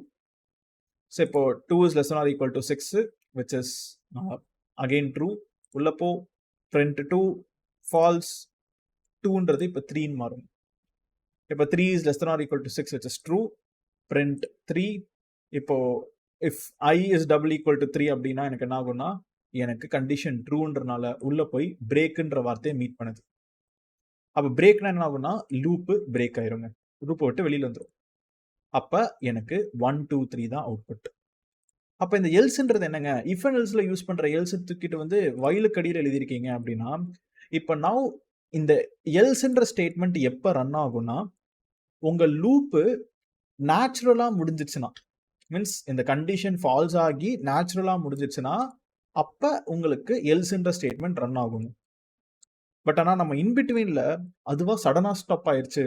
[SPEAKER 1] So இப்போ 2 is less than or equal to 6 which is again true. உள்ளப்போ print 2 false, 2ன்றது இப்போ 3ன்னு மாறும். இப்போ 3 is less than or equal to 6 which is true, print 3. இப்போ if i is double equal to 3 அப்படின்னா எனக்கு என்ன ஆகும்னா எனக்கு கண்டிஷன் ட்ரூன்றனால உள்ள போய் பிரேக்குன்ற வார்த்தையை மீட் பண்ணுது. அப்போ பிரேக்னா என்ன ஆகும்னா லூப்பு பிரேக் ஆயிருங்க, லூப்பை விட்டு வெளியில் வந்துடும். அப்போ எனக்கு 1 2 3 தான் அவுட்புட். அப்போ இந்த எல்ஸ்ன்றது என்னங்க, இஃப் அண்ட் எல்ஸ்ல யூஸ் பண்ற எல்ஸ் தூக்கிட்டு வந்து வயலுக்கு அடியில் எழுதியிருக்கீங்க அப்படின்னா இப்போ நவ் இந்த எல்ஸ்ன்ற ஸ்டேட்மெண்ட் எப்போ ரன் ஆகும்னா உங்க லூப்பு நேச்சுரலா முடிஞ்சிச்சுன்னா, மீன்ஸ் இந்த கண்டிஷன் ஃபால்ஸ் ஆகி நேச்சுரலா முடிஞ்சிச்சுன்னா அப்போ உங்களுக்கு எல்ஸ்ன்ற ஸ்டேட்மெண்ட் ரன் ஆகும். பட் ஆனால் நம்ம இன்பிட்வீன்ல அதுவா சடனாக ஸ்டாப் ஆயிடுச்சு,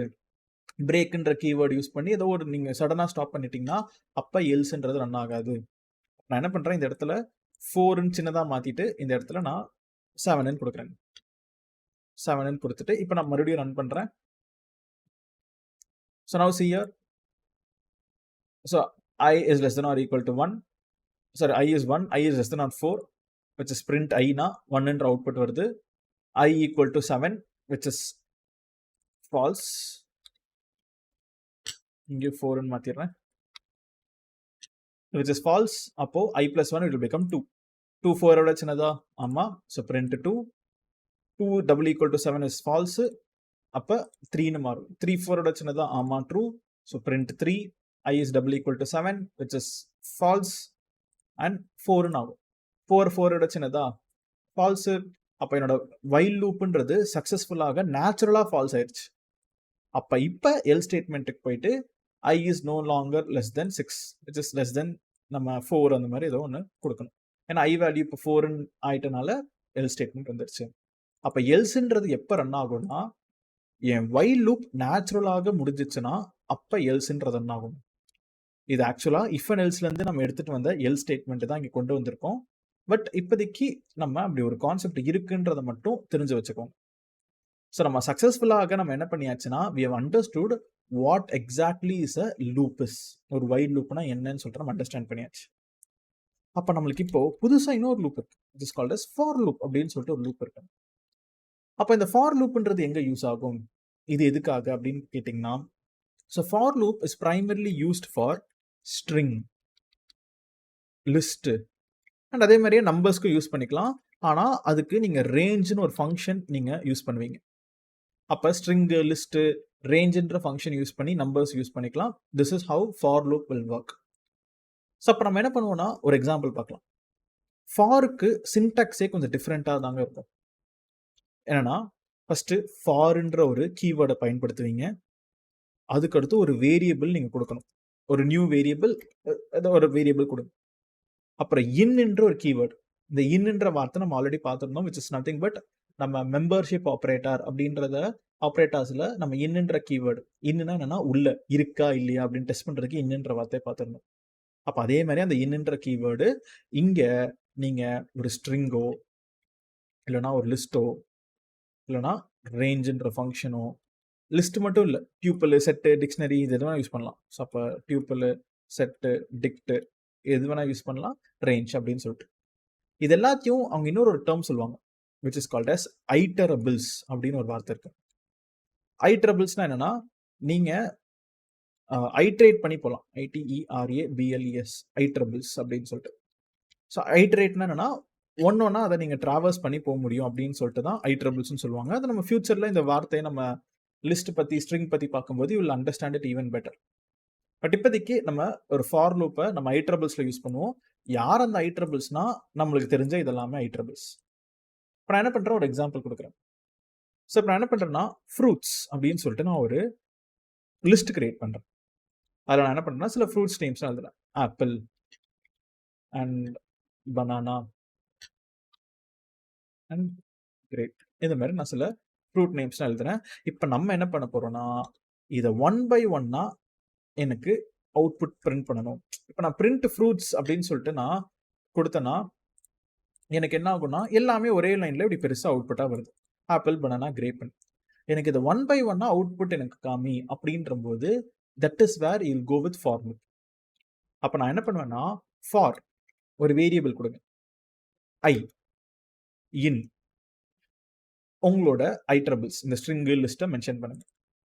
[SPEAKER 1] பிரேக்குன்ற கீவேர்டு யூஸ் பண்ணி ஏதோ ஒரு நீங்கள் சடனாக ஸ்டாப் பண்ணிட்டீங்கன்னா அப்போ எல்ஸ்ன்றது ரன் ஆகாது. நான் என்ன பண்ணுறேன், இந்த இடத்துல 4ன்னு சின்னதாக மாற்றிட்டு இந்த இடத்துல நான் 7ன்னு கொடுக்குறேன். 7ன்னு கொடுத்துட்டு இப்போ நான் மறுபடியும் ரன் பண்ணுறேன். So now see here, so I is less than or equal to 1, sorry I is 1, I is less than or 4 which is print I னா 1ன்ற அவுட்புட் வருது. I equal to 7 which is false, இங்கே 4ன்னு மாற்றிடுறேன் which is false. அப்போ I plus 1 it will become 2. 2 4ஓட சின்னதா, ஆமாம். So print 2. 2 double equal to 7 is false. அப்போ 3ன்னு மாறும். 3 4ஓட சின்னதா, ஆமாம் true. So print 3. I is double equal to 7 which is false and 4ன்னு ஆகும். 4 4ஓட சின்னதா, ஃபால்ஸு. அப்போ என்னோட வைல் லூப்புன்றது சக்ஸஸ்ஃபுல்லாக நேச்சுரலாக ஃபால்ஸ் ஆயிடுச்சு. அப்போ இப்போ எல் ஸ்டேட்மெண்ட்டுக்கு போயிட்டு I is no longer less than 6 which is less than நம்ம 4 அந்த மாதிரி ஏதோ ஒன்று கொடுக்கணும். ஏன்னா I வேல்யூ இப்போ 4ன்னு ஆயிட்டனால எல் ஸ்டேட்மெண்ட் வந்துடுச்சு. அப்போ எல்ஸ்ன்றது எப்போ ரன் ஆகும்னா என் வைல் லூப் நேச்சுரலாக முடிஞ்சிச்சுன்னா அப்போ எல்ஸ்ன்றது ரன் ஆகும். இது ஆக்சுவலாக இஃப் அண்ட் எல்ஸ்லேருந்து நம்ம எடுத்துகிட்டு வந்த எல் ஸ்டேட்மெண்ட் தான் இங்கே கொண்டு வந்திருக்கோம். பட் இப்போதைக்கு நம்ம அப்படி ஒரு கான்செப்ட் இருக்குன்றதை மட்டும் தெரிஞ்சு வச்சுக்கோங்க. ஸோ நம்ம சக்ஸஸ்ஃபுல்லாக நம்ம என்ன பண்ணியாச்சுன்னா we have understood what exactly is a loop is. ஒரு வைட் லூப்னா என்னன்னு சொல்லிட்டு நம்ம அண்டர்ஸ்டாண்ட் பண்ணியாச்சு. அப்போ நம்மளுக்கு இப்போ புதுசாக இன்னொரு லூப் இருக்கு. It is called as for loop அப்படின்னு சொல்லிட்டு ஒரு லூப் இருக்கு. அப்போ இந்த ஃபார் லூப்ன்றது எங்கே யூஸ் ஆகும், இது எதுக்காக அப்படின்னு கேட்டிங்கன்னா, so for loop is primarily used for string, list and அதே மாதிரியே நம்பர்ஸ்க்கு யூஸ் பண்ணிக்கலாம். ஆனால் அதுக்கு நீங்கள் ரேஞ்சுன்னு ஒரு ஃபங்க்ஷன் நீங்கள் யூஸ் பண்ணுவீங்க. அப்போ ஸ்ட்ரிங்கு, லிஸ்ட்டு, ரேஞ்சுன்ற ஃபங்க்ஷன் யூஸ் பண்ணி நம்பர்ஸ் யூஸ் பண்ணிக்கலாம். This is how for loop will work. So அப்போ நம்ம என்ன பண்ணுவோம்னா ஒரு எக்ஸாம்பிள் பார்க்கலாம். ஃபாருக்கு சின்டாக்ஸே கொஞ்சம் டிஃப்ரெண்ட்டாக தாங்க இருக்கும். என்னன்னா ஃபஸ்ட்டு ஃபார்ன்ற ஒரு கீவேர்டை பயன்படுத்துவீங்க. அதுக்கடுத்து ஒரு வேரியபிள் நீங்கள் கொடுக்கணும். ஒரு நியூ வேரியபிள், ஏதோ ஒரு வேரியபிள் கொடுங்க. அப்புறம் இன்ன்ற ஒரு கீவேர்டு. இந்த இன்ன்ற வார்த்தை நம்ம ஆல்ரெடி பார்த்துருந்தோம், விச் இஸ் நத்திங் பட் நம்ம மெம்பர்ஷிப் ஆப்ரேட்டர் அப்படின்றத ஆப்ரேட்டர்ஸில் நம்ம இன்ன்ற கீவேர்டு. இன்னுன்னா என்னன்னா உள்ள இருக்கா இல்லையா அப்படின்னு டெஸ்ட் பண்ணுறதுக்கு இன்ன்ற வார்த்தையை பார்த்துருந்தோம். அப்போ அதே மாதிரி அந்த இன்ன்ற கீவேர்டு இங்கே நீங்கள் ஒரு ஸ்ட்ரிங்கோ இல்லைனா ஒரு லிஸ்ட்டோ இல்லைனா ரேஞ்சுன்ற ஃபங்க்ஷனோ, லிஸ்ட் மட்டும் இல்லை, டியூப்பிள், செட்டு, டிக்ஷனரி இது எது வேணால் யூஸ் பண்ணலாம். ஸோ அப்போ டியூப்பிள், செட்டு, டிக்ட்டு எது வேணால் யூஸ் பண்ணலாம், ரேஞ்ச் அப்படின்னு சொல்லிட்டு. இது எல்லாத்தையும் அவங்க இன்னொரு டேர்ம் சொல்லுவாங்க, விச் இஸ் கால்ட் அஸ் ஐட்டரபிள்ஸ் அப்படின்னு ஒரு வார்த்தை இருக்கு. ஐட்டரபிள்ஸ்னா என்னன்னா, நீங்கள் ஐட்ரேட் பண்ணி போகலாம். ITERABLES ஐட்டரபிள்ஸ் அப்படின்னு சொல்லிட்டு. ஸோ ஐட்ரேட்னா என்னன்னா ஒன்னொன்னா அதை நீங்கள் ட்ராவல்ஸ் பண்ணி போக முடியும் அப்படின்னு சொல்லிட்டு தான் ஐட்ரபிள்ஸ்னு சொல்லுவாங்க. அது நம்ம ஃபியூச்சரில் இந்த வார்த்தையை நம்ம லிஸ்ட் பற்றி, ஸ்ட்ரிங் பற்றி பார்க்கும்போது you will understand it even better. But இப்போதைக்கு நம்ம ஒரு ஃபார் லூப்பை நம்ம ஐட்ரபிள்ஸில் யூஸ் பண்ணுவோம். யார் அந்த ஐட்ரபிள்ஸ்னா நம்மளுக்கு தெரிஞ்ச இதெல்லாமே ஐட்ரபிள்ஸ். இப்போ நான் என்ன பண்ணுறேன், ஒரு எக்ஸாம்பிள் கொடுக்குறேன். ஸோ இப்போ நான் என்ன பண்ணுறேன்னா ஃப்ரூட்ஸ் அப்படின்னு சொல்லிட்டு நான் ஒரு லிஸ்ட் கிரியேட் பண்ணுறேன். அதில் நான் என்ன பண்ணுறேன்னா சில ஃப்ரூட்ஸ் நேம்ஸ் எழுதுறேன். Apple and banana and grape, இந்த மாதிரி நான் சில ஃப்ரூட் நேம்ஸ் எழுதுறேன். இப்போ நம்ம என்ன பண்ண போறோம்னா இதை ஒன் பை ஒன்னா எனக்கு அவுட்புட் பிரிண்ட் பண்ணணும். இப்போ நான் பிரிண்ட் ஃப்ரூட்ஸ் அப்படின்னு சொல்லிட்டு நான் கொடுத்தேன்னா எனக்கு என்ன ஆகும்னா எல்லாமே ஒரே லைன்ல இப்படி பெருசாக அவுட்புட்டாக வருது. Apple, banana, grape. எனக்கு இதை ஒன் பை ஒன்னா அவுட்புட் எனக்கு காமி அப்படின்ற போது that is where you go with for loop. அப்போ நான் என்ன பண்ணுவேன்னா ஃபார் ஒரு வேரியபிள் கொடுங்க, ஐ இன் உங்களோட ஐட்ரபிள்ஸ் இந்த ஸ்ட்ரிங்கு லிஸ்ட்டை மென்ஷன் பண்ணுங்க.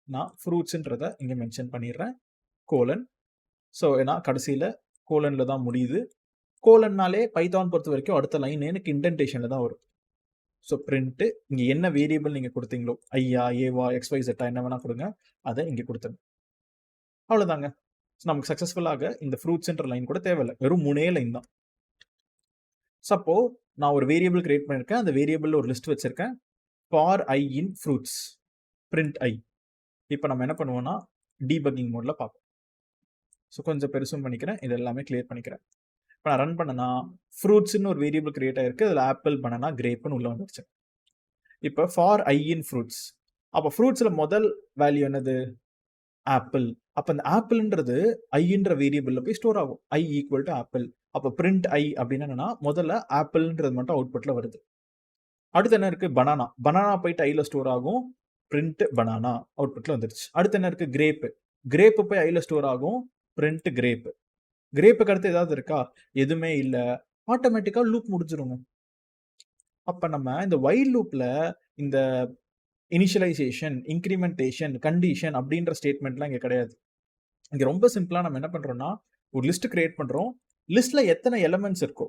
[SPEAKER 1] நான் ஃப்ரூட்ஸுன்றதை இங்கே மென்ஷன் பண்ணிடுறேன், கோலன். ஸோ ஏன்னா கடைசியில் கோலனில் தான் முடியுது. கோலன்னாலே பைத்தான் பொறுத்த வரைக்கும் அடுத்த லைன் எனக்கு இன்டென்டேஷனில் தான் வரும். ஸோ பிரிண்ட்டு இங்கே என்ன வேரியபிள் நீங்கள் கொடுத்தீங்களோ, ஐயா, ஏவா, XY Z என்ன வேணால் கொடுங்க, அதை இங்கே கொடுத்துருங்க. அவ்வளோதாங்க. ஸோ நமக்கு சக்ஸஸ்ஃபுல்லாக இந்த ஃப்ரூட்ஸ்ன்ற லைன் கூட தேவையில்லை, வெறும் 3 லைன் தான். சப்போ நான் ஒரு வேரியபிள் கிரியேட் பண்ணியிருக்கேன், அந்த வேரியபிளில் ஒரு லிஸ்ட் வச்சுருக்கேன், for I in fruits, print I. இப்போ நம்ம என்ன பண்ணுவோம்னா டீபக்கிங் மோடில் பார்ப்போம். ஸோ கொஞ்சம் பெருசும் பண்ணிக்கிறேன், இது எல்லாமே கிளியர் பண்ணிக்கிறேன். இப்போ நான் ரன் பண்ணனா ஃப்ரூட்ஸ்னு ஒரு வேரியபிள் கிரியேட் ஆயிருக்கு, அதில் ஆப்பிள், பனானா, கிரேப்னு உள்ள வந்துருச்சு. இப்போ ஃபார் ஐ இன் ஃப்ரூட்ஸ், அப்போ ஃப்ரூட்ஸில் முதல் வேல்யூ என்னது, ஆப்பிள். அப்போ அந்த ஆப்பிள்ன்றது ஐன்ற வேரியபிளில் போய் ஸ்டோர் ஆகும், ஐ ஈக்குவல் டு ஆப்பிள். அப்போ பிரிண்ட் ஐ அப்படின்னு என்னன்னா முதல்ல ஆப்பிள்ன்றது மட்டும் அவுட்புட்டில் வருது. அடுத்து என்ன இருக்கு, பனானா. பனானா போயிட்டு ஐல ஸ்டோர் ஆகும், பிரிண்ட் பனானா அவுட்புட்ல வந்துருச்சு. அடுத்து என்ன இருக்கு, கிரேப்பு. கிரேப்பு போய் ஐல ஸ்டோர் ஆகும், பிரிண்ட் கிரேப்பு. கிரேப்புக்கு அடுத்து ஏதாவது இருக்கா, எதுவுமே இல்லை, ஆட்டோமேட்டிக்கா லூப் முடிஞ்சிருங்க. அப்ப நம்ம இந்த வைல் லூப்ல இந்த இனிஷியலைசேஷன், இன்க்ரிமெண்டேஷன், கண்டிஷன் அப்படின்ற ஸ்டேட்மெண்ட்லாம் இங்க கிடையாது. இங்க ரொம்ப சிம்பிளா நம்ம என்ன பண்றோம்னா ஒரு லிஸ்ட் கிரியேட் பண்றோம். லிஸ்ட்ல எத்தனை எலமெண்ட்ஸ் இருக்கோ,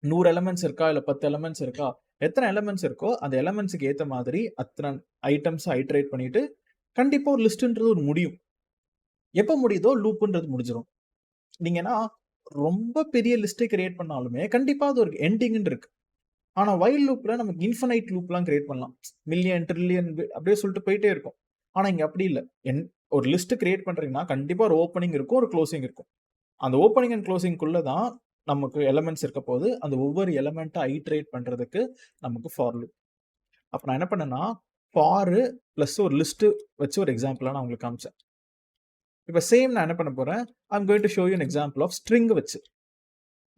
[SPEAKER 1] 100 எலமெண்ட்ஸ் இருக்கா இல்லை 10 எலமெண்ட்ஸ் இருக்கா, எத்தனை எலமெண்ட்ஸ் இருக்கோ அந்த எலமெண்ட்ஸுக்கு ஏற்ற மாதிரி அத்தனை ஐட்டம்ஸ் ஐட்ரேட் பண்ணிட்டு கண்டிப்பாக ஒரு லிஸ்ட்ன்றது ஒரு முடியும். எப்போ முடியுதோ லூப்புன்றது முடிஞ்சிடும். நீங்கன்னா ரொம்ப பெரிய லிஸ்ட்டை கிரியேட் பண்ணாலுமே கண்டிப்பாக அது ஒரு எண்டிங்னு இருக்கு. ஆனால் வைல் லூப்பில் நமக்கு இன்ஃபனைட் லூப்லாம் கிரியேட் பண்ணலாம், மில்லியன், ட்ரில்லியன் அப்படியே சொல்லிட்டு போயிட்டே இருக்கும். ஆனால் இங்கே அப்படி இல்லை. ஒரு லிஸ்ட் கிரியேட் பண்ணுறீங்கன்னா கண்டிப்பாக ஒரு ஓப்பனிங் இருக்கும், ஒரு க்ளோசிங் இருக்கும். அந்த ஓப்பனிங் அண்ட் க்ளோசிங்குள்ளே தான் நமக்கு எலமெண்ட்ஸ் இருக்க போது அந்த ஒவ்வொரு எலமெண்ட்டை ஐட்ரேட் பண்ணுறதுக்கு நமக்கு ஃபார் லூப். அப்போ நான் என்ன பண்ணேன்னா ஃபாரு ப்ளஸ் ஒரு லிஸ்ட்டு வச்சு ஒரு எக்ஸாம்பிளாக நான் உங்களுக்கு காமிச்சேன். இப்போ சேம் நான் என்ன பண்ண போகிறேன், I'm going to show you an example of string வச்சு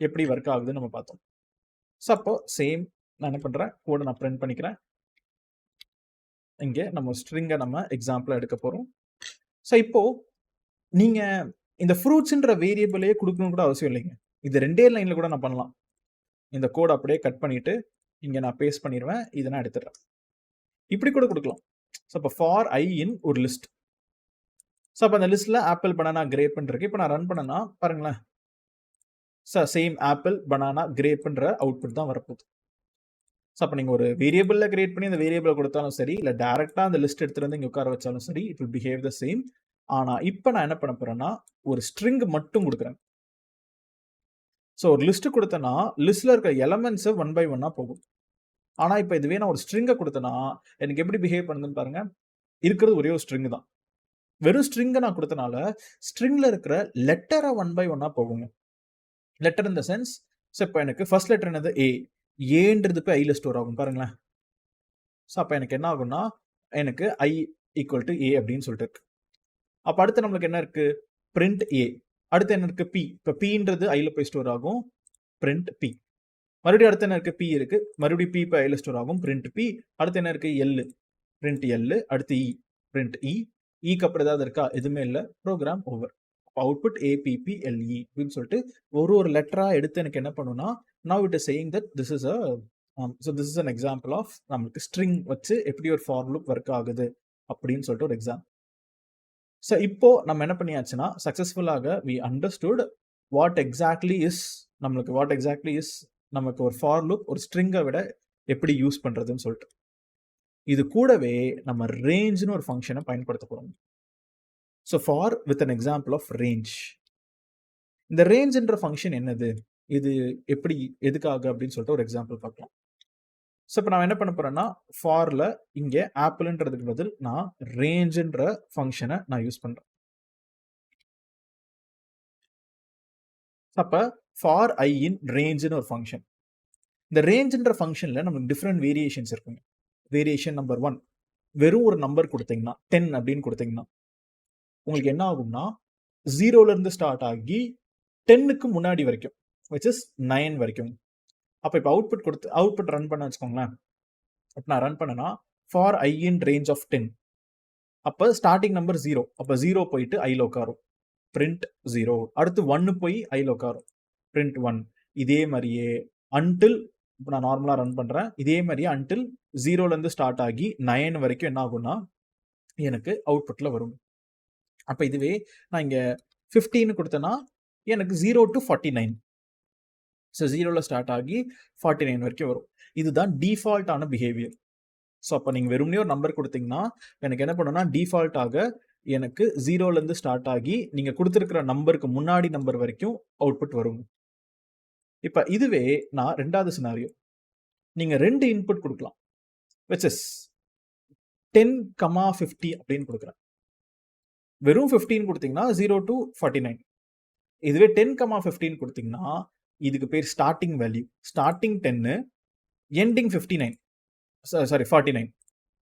[SPEAKER 1] எப்படி ஒர்க் ஆகுதுன்னு நம்ம பார்த்தோம். ஸோ அப்போ சேம் நான் என்ன பண்ணுறேன், கோடை நான் பிரிண்ட் பண்ணிக்கிறேன். இங்கே நம்ம ஸ்ட்ரிங்கை நம்ம எக்ஸாம்பிளாக எடுக்க போகிறோம். ஸோ இப்போ நீங்க இந்த ஃப்ரூட்ஸ்ன்ற வேரியபிளே குடுக்கணும்னு கூட அவசியம் இல்லைங்க. இது 2டே லைன்ல கூட நான் பண்ணலாம். இந்த கோட் அப்படியே கட் பண்ணிட்டு, இங்க நான் பேஸ்ட் பண்ணிருவேன். இத நான் எடுத்துடுறேன். இப்படி கூட குடுக்கலாம். ஸோ அப்ப ஃபார் I இன் ஒரு லிஸ்ட். ஸோ அப்ப அந்த லிஸ்ட்ல ஆப்பிள், பனானா, கிரேப்ன்னு இருக்கு. இப்ப நான் ரன் பண்ணேன்னா பாருங்களேன். சேம் ஆப்பிள், பனானா, கிரேப்ன்ற அவுட்புட் தான் வரப்போகுது. ஸோ அப்ப நீங்க ஒரு வேரியபிள்ல கிரியேட் பண்ணி அந்த வேரியபிள குடுத்தாலும் சரி, இல்ல டைரக்ட்டா அந்த லிஸ்ட் எடுத்துட்டு வந்து இங்க உட்கார வச்சாலும் சரி, it will behave the same. ஆனா இப்ப நான் என்ன பண்ண போறேன்னா, ஒரு ஸ்ட்ரிங் மட்டும் குடுக்குறேன். ஸோ ஒரு லிஸ்ட் குடுத்தேன்னா, லிஸ்ட்ல இருக்க எலிமெண்ட்ஸ் ஒன் பை ஒன்னா போகும். ஆனா இப்ப இதுவே நான் ஒரு ஸ்ட்ரிங்க குடுத்தேன்னா, எனக்கு எப்படி பிஹேவ் பண்ணுதுன்னு பாருங்க. இருக்கிறது ஒரே ஒரு ஸ்ட்ரிங் தான். வெறும் ஸ்ட்ரிங்க நான் குடுத்தனால, ஸ்ட்ரிங்ல இருக்கிற லெட்டர ஒன் பை ஒன்னா போகுங்க. Letter in the sense, so இப்ப எனக்கு ஃபர்ஸ்ட் லெட்டர் என்னது? ஏ. ஏன்றது போய் ஐல ஸ்டோர் ஆகும் பாருங்களேன். ஸோ அப்ப எனக்கு என்ன ஆகும்னா, எனக்கு I ஈக்குவல் டு A அப்படின்னு சொல்லிட்டு இருக்கு. அப்ப அடுத்து நம்மளுக்கு என்ன இருக்கு? Print A. அடுத்து என்ன இருக்கு? P. இப்ப Pன்றது ஐல போய் ஸ்டோர் ஆகும். Print P. மறுபடியும் அடுத்து என்ன இருக்கு? P இருக்கு. மறுபடியும் P போய் ஐல ஸ்டோர் ஆகும். Print P. அடுத்து என்ன இருக்கு? L. Print L. அடுத்து E. Print E. க்கு அப்புறம் ஏதாவது இருக்கா? எதுவுமே இல்ல. Program over. அவுட்புட் APPLE அப்படின்னு சொல்லிட்டு ஒரு லெட்டரா எடுத்து எனக்கு என்ன பண்ணும்னா, now it is saying that this is so this is an example of நம்மளுக்கு ஸ்ட்ரிங் வச்சு எப்படி ஒரு ஃபார் லூப் ஒர்க் ஆகுது அப்படின்னு சொல்லிட்டு ஒரு எக்ஸாம்பிள். ஸோ இப்போ நம்ம என்ன பண்ணியாச்சுன்னா, சக்சஸ்ஃபுல்லாக we understood what exactly is நமக்கு ஒரு ஃபார் லூப் ஒரு ஸ்ட்ரிங்கை விட எப்படி யூஸ் பண்றதுன்னு சொல்லிட்டு. இது கூடவே நம்ம ரேஞ்ச்னு ஒரு ஃபங்க்ஷனை பயன்படுத்த போறோம். So for with an example of range. இந்த ரேஞ்ச்ன்ற ஃபங்க்ஷன் என்னது? இது எப்படி, எதுக்காக அப்படின்னு சொல்லிட்டு ஒரு எக்ஸாம்பிள் பார்க்கலாம். ஸோ இப்போ நான் என்ன பண்ண போறேன்னா, ஃபார்ல இங்க ஆப்பிள்ன்றதுக்கு பதில் நான் ரேஞ்ச்ன்ற ஃபங்க்ஷனை நான் யூஸ் பண்றேன். அப்ப ஃபார் I இன் ரேஞ்ச்னு ஒரு ஃபங்க்ஷன். இந்த ரேஞ்ச்ன்ற ஃபங்க்ஷன்ல நமக்கு டிஃப்ரெண்ட் வேரியேஷன்ஸ் இருக்குங்க. வேரியேஷன் நம்பர் 1, வெறும் ஒரு நம்பர் கொடுத்தீங்கன்னா 10 அப்படின்னு கொடுத்தீங்கன்னா உங்களுக்கு என்ன ஆகும்னா, 0ல இருந்து ஸ்டார்ட் ஆகி 10க்கு முன்னாடி வரைக்கும், which is 9 வரைக்கும். அப்ப இப்ப அவுட்புட் ரன் பண்ண வச்சுக்கோங்களேன். இப்ப நான் ரன் பண்ணனா for I in range of 10. அப்ப ஸ்டார்டிங் நம்பர் 0. அப்ப 0 போயிட்டு ஐல உட்காரும். பிரிண்ட் 0. அடுத்து 1 போய் ஐல உட்காரும். பிரிண்ட் 1. இதே மாதிரியே அன்டில், இப்போ நான் நார்மலா ரன் பண்றேன். இதே மாதிரியே அன்டில் 0ல இருந்து ஸ்டார்ட் ஆகி 9 வரைக்கும் என்ன ஆகும்னா எனக்கு அவுட்புட்ல வரும். அப்ப இதுவே நான் இங்க 15 கொடுத்தேன்னா எனக்கு 0 to 49. ஸோ 0ல ஸ்டார்ட் ஆகி 49 வரைக்கும் வரும். இதுதான் டிஃபால்ட்டான பிஹேவியர். ஸோ அப்போ நீங்கள் வெறுமனே ஒரு நம்பர் கொடுத்தீங்கன்னா எனக்கு என்ன பண்ணுன்னா, டிஃபால்ட்டாக எனக்கு 0ல இருந்து ஸ்டார்ட் ஆகி நீங்கள் கொடுத்துருக்கிற நம்பருக்கு முன்னாடி நம்பர் வரைக்கும் அவுட்புட் வரும். இப்போ இதுவே நான் ரெண்டாவது சினாரியோ, நீங்கள் 2 இன்புட் கொடுக்கலாம், which is 10, 50 அப்படின்னு கொடுக்குறேன். வெறும் 15 கொடுத்தீங்கன்னா 0 to 49. இதுவே 10, 15 கொடுத்தீங்கன்னா இதுக்கு பேர் starting value. Starting 10, ending 59. Sorry 49.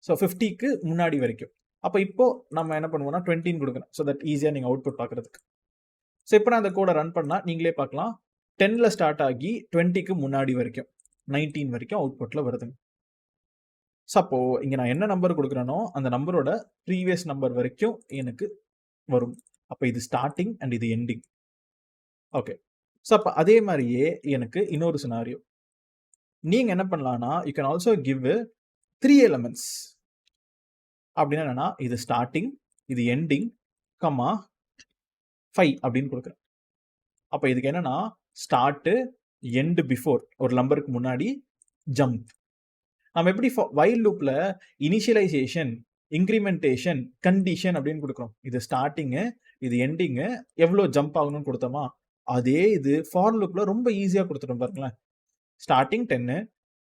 [SPEAKER 1] ஸோ 50க்கு முன்னாடி வரைக்கும். அப்போ இப்போ நம்ம என்ன பண்ணுவோம்னா 20 கொடுக்கணும். ஸோ தட் ஈஸியாக நீங்கள் அவுட்புட் பார்க்குறதுக்கு. ஸோ இப்போ நான் அந்த கோடை ரன் பண்ணால் நீங்களே பார்க்கலாம், 10ல ஸ்டார்ட் ஆகி 20க்கு முன்னாடி வரைக்கும் 19 வரைக்கும் அவுட்புட்டில் வருதுங்க. ஸோ அப்போ இங்கே நான் என்ன நம்பர் கொடுக்குறேனோ அந்த நம்பரோட ப்ரீவியஸ் நம்பர் வரைக்கும் எனக்கு வரும். அப்போ இது ஸ்டார்டிங் அண்ட் இது எண்டிங். ஓகே. ஸோ அப்போ அதே மாதிரியே எனக்கு இன்னொரு சினாரியோ, நீங்கள் என்ன பண்ணலான்னா, you can also give 3 elements. அப்படின்னா என்னன்னா, இது ஸ்டார்டிங், இது எண்டிங், 5 அப்படின்னு கொடுக்குறேன். அப்போ இதுக்கு என்னன்னா, ஸ்டார்ட், எண்ட் பிஃபோர், ஒரு நம்பருக்கு முன்னாடி ஜம்ப். நம்ம எப்படி வைல் லூப்ல இனிஷியலைசேஷன், இன்க்ரிமெண்டேஷன், கண்டிஷன் அப்படின்னு கொடுக்குறோம். இது ஸ்டார்டிங்கு, இது எண்டிங்கு, எவ்வளோ ஜம்ப் ஆகணும்னு கொடுத்தோமா, அதே இது ஃபார் லூப்ல ரொம்ப ஈஸியாக கொடுத்துட்டோம் பாருங்களேன். ஸ்டார்டிங் 10,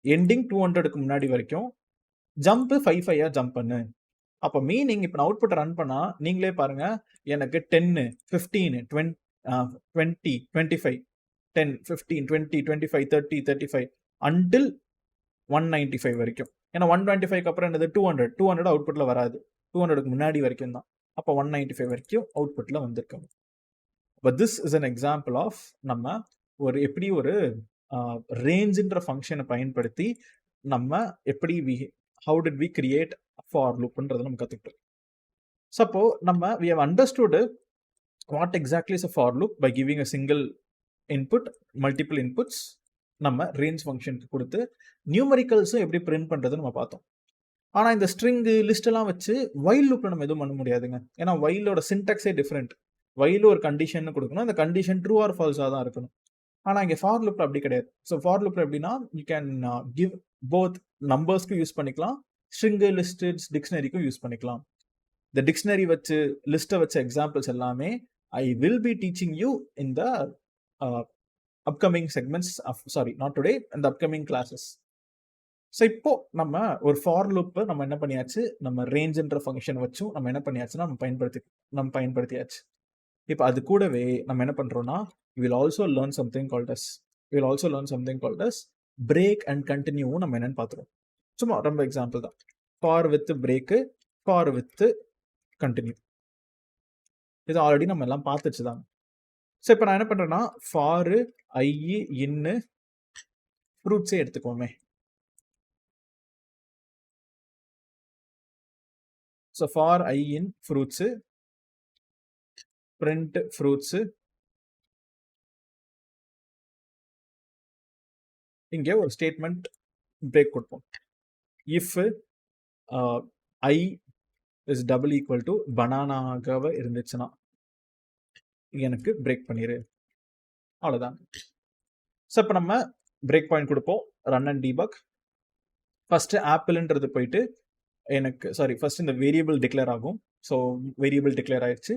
[SPEAKER 1] எண்டிங் 200க்கு முன்னாடி வரைக்கும், ஜம்ப் 5 ஜம்ப் பண்ணு. அப்போ மீனிங் இப்போ நான் அவுட்புட் ரன் பண்ணா நீங்களே பாருங்க, எனக்கு 10, 15, 20, 25, 10, 15, 20, 25, 30, 35 அன்டில் 195 வரைக்கும். ஏன்னா 125க்கு அப்புறம் என்னது 200 அவுட்புட்ல வராது. 200க்கு முன்னாடி வரைக்கும் தான். அப்போ 195 வரைக்கும் அவுட்புட்ல வந்திருக்கும். But this is an example of நம்ம எப்படி ஒரு ரேஞ்ச்ன்ற ஃபங்க்ஷனை பயன்படுத்தி நம்ம எப்படி how did we create for லூப்ன்றதை நம்ம கற்றுக்கிட்டோம். ஸோ அப்போ நம்ம we have understood what exactly is a for loop by giving a single input, multiple inputs நம்ம ரேஞ்ச் ஃபங்க்ஷனுக்கு கொடுத்து நியூமரிக்கல்ஸும் எப்படி பிரிண்ட் பண்ணுறதுன்னு நம்ம பார்த்தோம். ஆனால் இந்த ஸ்ட்ரிங்கு லிஸ்ட்டெல்லாம் வச்சு வைல் லூப்பில் நம்ம எதுவும் பண்ண முடியாதுங்க. ஏன்னா வைலோட சின்டாக்ஸே டிஃப்ரெண்ட். வைல் ஒரு கண்டிஷன் கொடுக்கணும், அந்த கண்டிஷன் ட்ரூ ஆர் ஃபால்ஸாக தான் இருக்கணும். ஆனால் இங்கே ஃபார் லூப்பில் அப்படி கிடையாது. ஸோ ஃபார் லூப்பில் எப்படின்னா யூ கேன் கிவ் போத் நம்பர்ஸ்க்கும் யூஸ் பண்ணிக்கலாம், ஸ்ட்ரிங்கு லிஸ்ட்டு டிக்ஷனரிக்கும் யூஸ் பண்ணிக்கலாம். இந்த டிக்ஷனரி வச்சு லிஸ்ட்டை வச்ச எக்ஸாம்பிள்ஸ் எல்லாமே I will be teaching you in the upcoming segments of not today, இந்த அப்கமிங் கிளாஸஸ். ஸோ இப்போ நம்ம ஒரு ஃபார் லூப்பை நம்ம என்ன பண்ணியாச்சு, நம்ம ரேஞ்சுன்ற ஃபங்க்ஷன் வச்சும் நம்ம என்ன பண்ணியாச்சுன்னா நம்ம பயன்படுத்தியாச்சு. இப்போ அது கூடவே நம்ம என்ன பண்ணுறோம்னா will also learn something called as break and continue. நம்ம என்னன்னு பார்த்துருவோம். சும்மா ரொம்ப எக்ஸாம்பிள் தான். For with break, for with continue, இது ஆல்ரெடி நம்ம எல்லாம் பார்த்துச்சு தான். ஸோ இப்போ நான் என்ன பண்ணுறேன்னா ஃபாரு ஐ இன்னு ஃப்ரூட்ஸே எடுத்துக்கோமே. So for I in fruits, print fruits, இங்கே ஒரு ஸ்டேட்மெண்ட் பிரேக் கொடுப்போம். If I is double equal to பனானாக இருந்துச்சுன்னா எனக்கு பிரேக் பண்ணிடு, அவ்வளோதான். ஸோ இப்போ நம்ம பிரேக் பாயிண்ட் கொடுப்போம், ரன் அண்ட் டீபக். ஃபஸ்ட்டு ஆப்பிள்ன்றது போயிட்டு எனக்கு ஃபர்ஸ்ட் இந்த வேரியபிள் டிக்ளேர் ஆகும். ஸோ வேரியபிள் டிக்ளேர் ஆயிடுச்சு.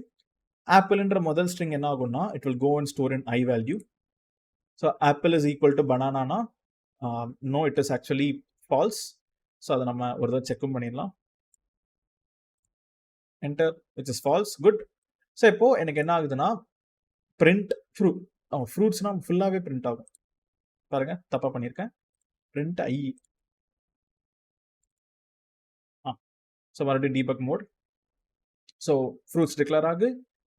[SPEAKER 1] ஆப்பிள்ன்ற முதல் ஸ்ட்ரிங் என்ன ஆகும்னா it will go and store in I value. So apple is equal to பனானானா no, it is actually false. So அதை நம்ம ஒரு தடவை செக்கும் பண்ணிடலாம். Enter, which is false. Good. So இப்போ எனக்கு என்ன ஆகுதுன்னா பிரிண்ட் ஃப்ரூட்ஸ்னா ஃபுல்லாகவே பிரிண்ட் ஆகும். பாருங்க, தப்பாக பண்ணியிருக்கேன். Print I. ஸோ மறுபடியும் debug mode. So fruits declare ஆகு,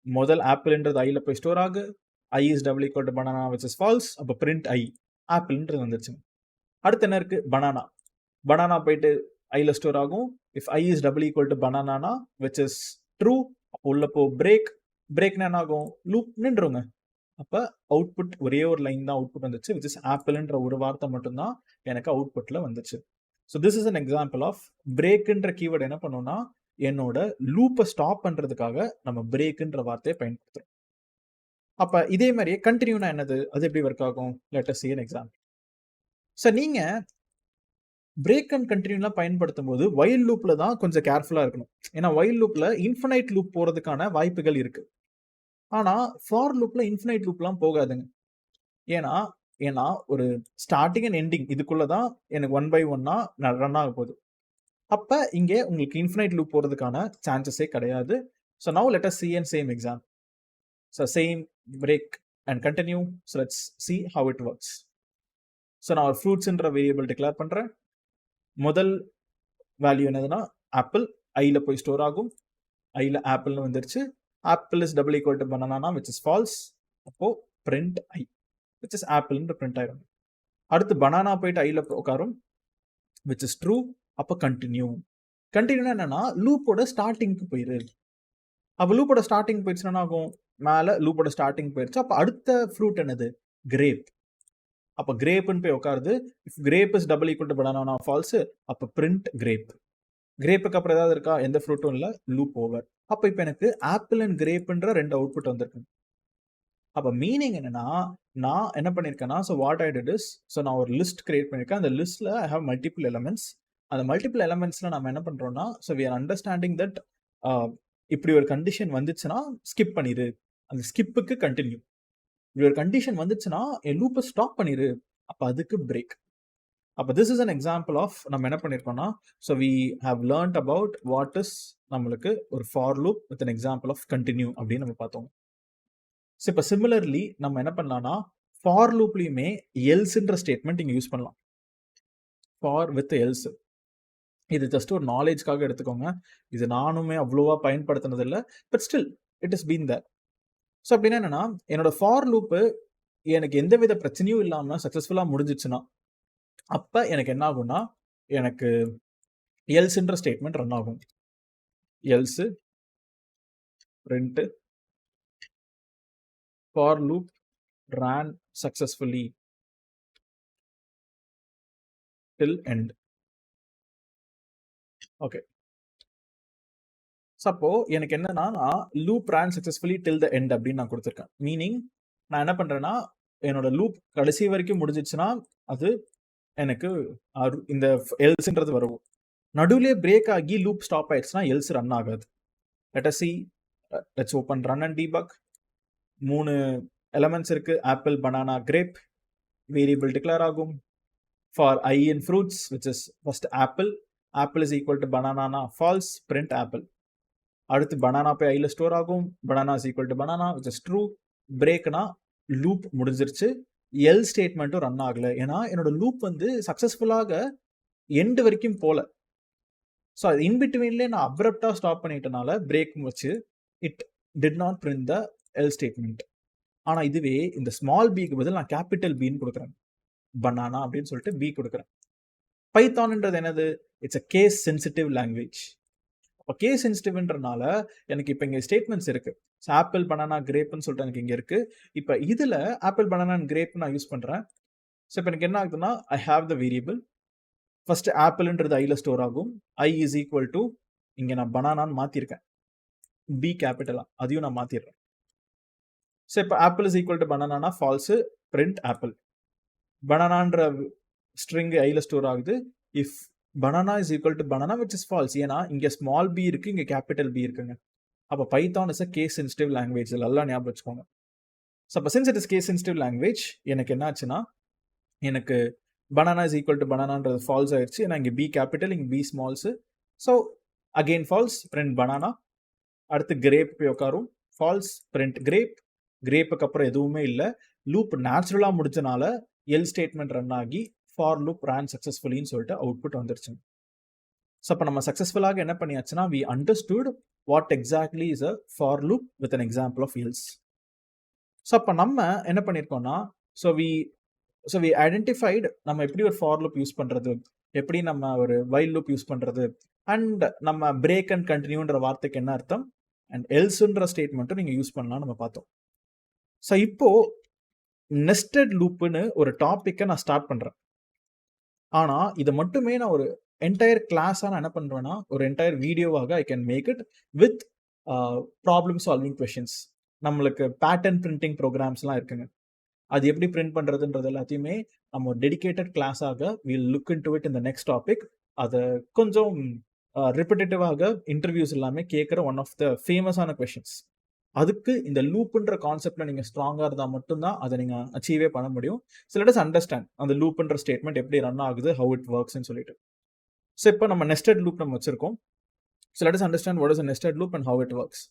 [SPEAKER 1] முதல் ஆப்பிள்ன்றது ஐயில் போய் ஸ்டோர் ஆகு, I is double equal to banana which is false. அப்போ பிரிண்ட் ஐ, ஆப்பிள்ன்றது வந்துருச்சு. அடுத்து என்ன இருக்கு, பனானா. பனானா போயிட்டு ஐயில் ஸ்டோர் ஆகும். If I is double equal to banana which is true, அப்போ உள்ள போ பிரேக். பிரேக்னா என்ன ஆகும், லூப் நின்றுங்க. அப்போ அவுட்புட் ஒரே ஒரு லைன் தான் அவுட்புட் வந்துச்சு, விச் இஸ் ஆப்பிள்ன்ற ஒரு வார்த்தை மட்டும்தான் எனக்கு அவுட்புட்டில் வந்துச்சு. So this is an example of பிரேக்குன்ற கீவேர்டு என்ன பண்ணுவோம்னா என்னோட லூப்பை ஸ்டாப் பண்ணுறதுக்காக நம்ம பிரேக்குன்ற வார்த்தையை பயன்படுத்துகிறோம். அப்போ இதே மாதிரியே கண்டினியூனா என்னது, அது எப்படி ஒர்க் ஆகும், let us see an example. So நீங்கள் பிரேக் அண்ட் கண்டினியூலாம் பயன்படுத்தும் போது வைல் லூப்பில் தான் கொஞ்சம் கேர்ஃபுல்லாக இருக்கணும். ஏன்னா வைல் லூப்பில் இன்ஃபினைட் லூப் போகிறதுக்கான வாய்ப்புகள் இருக்குது. ஆனால் ஃபார் லூப்பில் இன்ஃபினைட் லூப்லாம் போகாதுங்க. ஏன்னா ஒரு ஸ்டார்டிங் அண்ட் எண்டிங் இதுக்குள்ளே தான் எனக்கு 1 by 1 ரன் ஆக போகுது. அப்போ இங்கே உங்களுக்கு இன்ஃபினைட் லூப் போகிறதுக்கான சான்சஸே கிடையாது. So now let us see an same example. So same break and continue. So let's see how it works. So நான் ஒரு ஃப்ரூட்ஸ்ன்ற வேரியபிள் டிக்ளேர் பண்ணுறேன். முதல் வேல்யூ என்னதுன்னா ஆப்பிள், ஐயில் போய் ஸ்டோர் ஆகும். ஐயில் ஆப்பிள்னு வந்துருச்சு. Apple is double equal to banana which is false. அப்போது பிரிண்ட் ஐ விச் இஸ் ஆப்பிள்ன்ற பிரிண்ட் ஆயிடும். அடுத்து பனானா போயிட்டு ஐயில் உட்காரும் விச் இஸ் ட்ரூ. அப்போ கண்டினியூ. கண்டினியூனா என்னன்னா லூப்போட ஸ்டார்டிங்க்கு போயிரு. அப்போ லூப்போட ஸ்டார்டிங் போயிடுச்சுன்னா ஆகும், மேலே லூப்போட ஸ்டார்டிங் போயிடுச்சு. அப்போ அடுத்த ஃப்ரூட் என்னது, கிரேப். அப்போ கிரேப்னு போய் உட்காருது. If grape is double equal to banana false, அப்போ பிரிண்ட் கிரேப். கிரேப்புக்கு அப்புறம் ஏதாவது இருக்கா, எந்த ஃப்ரூட்டும் இல்லை, லூப் ஓவர். அப்போ இப்போ எனக்கு ஆப்பிள் அண்ட் கிரேப்ன்ற 2 அவுட்புட் வந்திருக்கு. அப்போ மீனிங் என்னன்னா நான் என்ன பண்ணியிருக்கேன்னா, so what I did is, so நான் ஒரு லிஸ்ட் கிரியேட் பண்ணியிருக்கேன். அந்த லிஸ்ட்டில் ஐ ஹவ் மல்டிபிள் எலமெண்ட்ஸ். அந்த மல்டிபிள் எலமெண்ட்ஸில் நம்ம என்ன பண்ணுறோம்னா, so we are understanding that இப்படி ஒரு கண்டிஷன் வந்துச்சுன்னா ஸ்கிப் பண்ணிடு, அந்த ஸ்கிப்புக்கு கண்டினியூ. இப்படி ஒரு கண்டிஷன் வந்துச்சுன்னா என் லூப்பை ஸ்டாப் பண்ணிடு, அப்போ அதுக்கு பிரேக். அப்போ this is an example of நம்ம என்ன பண்ணியிருக்கோம்னா, so we have learned about what is நம்மளுக்கு ஒரு for loop with an example of continue அப்படின்னு நம்ம பார்த்தோம். ஸோ இப்போ சிமிலர்லி நம்ம என்ன பண்ணலாம்னா ஃபார் லூப்லையுமே எல்ஸ்ன்ற ஸ்டேட்மெண்ட் இங்கே யூஸ் பண்ணலாம். ஃபார் வித் எல்ஸ், இது ஜஸ்ட் ஒரு நாலேஜ்க்காக எடுத்துக்கோங்க. இது நானுமே அவ்வளோவா பயன்படுத்தினது இல்லை, but still it is been there. So அப்படின்னா என்னன்னா என்னோட ஃபார் லூப்பு எனக்கு எந்த வித பிரச்சனையும் இல்லாமல் சக்ஸஸ்ஃபுல்லாக முடிஞ்சிச்சுன்னா அப்போ எனக்கு என்ன ஆகும்னா எனக்கு எல்ஸ்ன்ற ஸ்டேட்மெண்ட் ரன் ஆகும். Else print for loop ran successfully till end. Okay. அப்போ எனக்கு என்னன்னா நான் loop ran successfully till the end அப்படின்னு நான் கொடுத்துருக்கேன். மீனிங் நான் என்ன பண்றேன்னா என்னோட லூப் கடைசி வரைக்கும் முடிஞ்சிச்சுன்னா அது எனக்கு இந்த எல்ஸ்ன்றது வரும். நடுவுலயே பிரேக் ஆகி லூப் ஸ்டாப் ஆயிடுச்சுன்னா எல்ஸ் ரன் ஆகாது. Let's open run and debug. 3 elements இருக்கு, apple, banana, grape. Variable declare ஆகும். For I in fruits, which is first apple is equal to banana, false, print apple. அடுத்து banana போய் ஐல store ஆகும். Banana is equal to banana, which is true. பிரேக்னா loop முடிஞ்சிருச்சு, else ஸ்டேட்மெண்ட்டும் ரன் ஆகல. ஏன்னா என்னோட லூப் வந்து சக்சஸ்ஃபுல்லாக எண்டு வரைக்கும் போல. ஸோ அது இன்பிட்வீன்லேயே நான் அப்ரப்டாக ஸ்டாப் பண்ணிட்டனால பிரேக் வச்சு it did not print the L statement. ஆனால் இதுவே இந்த ஸ்மால் பிக்கு பதில் நான் கேபிட்டல் பின்னு கொடுக்குறேன், பனானா அப்படின்னு சொல்லிட்டு பி கொடுக்குறேன். பைத்தான்ன்றது என்னது? It's a case sensitive language. அப்போ கேஸ் சென்சிட்டிவ்ன்றனால எனக்கு இப்போ இங்கே ஸ்டேட்மெண்ட்ஸ் இருக்கு. ஆப்பிள், பனானா, கிரேப்னு சொல்லிட்டு எனக்கு இங்கே இருக்கு. இப்போ இதில் ஆப்பிள், பனானா அண்ட் கிரேப் நான் யூஸ் பண்ணுறேன். ஸோ இப்போ எனக்கு என்ன ஆகுதுன்னா I have the variable. First ஆப்பிள்ன்றது ஐல ஸ்டோர் ஆகும். ஐ இஸ் ஈக்குவல் டு இங்கே நான் பனானான்னு மாற்றிருக்கேன், பி கேபிட்டலா, அதையும் நான் மாற்றிடுறேன். ஸோ இப்போ apple is equal to banana false, print apple. பனானான்ற ஸ்ட்ரிங் ஐல ஸ்டோர் ஆகுது. If banana is equal to banana, which is false. ஏன்னா இங்க ஸ்மால் பி இருக்கு, இங்க கேபிட்டல் பி இருக்குங்க. அப்போ Python is a case sensitive language. எல்லாம் ஞாபகம் வச்சுக்கோங்க. ஸோ அப்போ since it is case sensitive language, எனக்கு என்ன ஆச்சுன்னா எனக்கு banana is equal to bananaன்றது ஃபால்ஸ் ஆயிடுச்சு. ஏன்னா இங்கே பி கேபிட்டல், இங்கே பி ஸ்மால்ஸு. So again false, print banana. அடுத்து கிரேப் போய் உட்காரும், ஃபால்ஸ், பிரிண்ட் கிரேப். கிரேப்புக்கு அப்புறம் எதுவுமே இல்லை. லூப் நேச்சுரலாக முடிச்சனால எல் ஸ்டேட்மெண்ட் ரன் ஆகி ஃபார் லூப் ran சக்ஸஸ்ஃபுல்லின்னு சொல்லிட்டு அவுட்புட் வந்துருச்சு. ஸோ அப்போ நம்ம சக்ஸஸ்ஃபுல்லாக என்ன பண்ணியாச்சுன்னா we understood what exactly is a for loop with an example of else. So அப்போ நம்ம என்ன பண்ணியிருக்கோம்னா ஸோ we identified நம்ம எப்படி ஒரு ஃபார் லூப் யூஸ் பண்ணுறது, எப்படி நம்ம ஒரு வைல் லூப் யூஸ் பண்ணுறது, அண்ட் நம்ம பிரேக் அண்ட் கண்டினியூன்ற வார்த்தைக்கு என்ன அர்த்தம், அண்ட் எல்ஸ்ன்ற ஸ்டேட்மெண்ட்டும் நீங்கள் யூஸ் பண்ணலாம் நம்ம பார்த்தோம். ஸோ இப்போ நெஸ்டட் லூப்புன்னு ஒரு டாப்பிக்கை நான் ஸ்டார்ட் பண்ணுறேன். ஆனால் இதை மட்டுமே நான் ஒரு என்டையர் கிளாஸாக நான் என்ன பண்ணுவேன்னா ஒரு என்டையர் வீடியோவாக I can make it with problem solving questions. நம்மளுக்கு பேட்டர்ன் பிரிண்டிங் ப்ரோக்ராம்ஸ்லாம் இருக்குங்க, அது எப்படி பிரிண்ட் பண்ணுறதுன்றது எல்லாத்தையுமே நம்ம டெடிக்கேட்டட் கிளாஸாக will look into it இந்த நெக்ஸ்ட் டாபிக். அதை கொஞ்சம் ரிப்பிட்டேட்டிவாக இன்டர்வியூஸ் எல்லாமே கேட்குற ஒன் ஆஃப் த ஃபேமஸான கொஷின்ஸ். அதுக்கு இந்த லூப்புன்ற கான்செப்ட்ல நீங்க ஸ்ட்ராங்கா இருந்தா மட்டும்தான் அதை நீங்க அச்சீவே பண்ண முடியும். ஸோ லெட் அஸ் அண்டர்ஸ்டாண்ட் அந்த லூப்புன்ற ஸ்டேட்மெண்ட் எப்படி ரன் ஆகுது, ஹவு இட் ஒர்க்ஸ்ன்னு சொல்லிட்டு. ஸோ இப்போ நம்ம நெஸ்டட் லூப் நம்ம வச்சிருக்கோம். So let us understand what is a nested loop and how it works.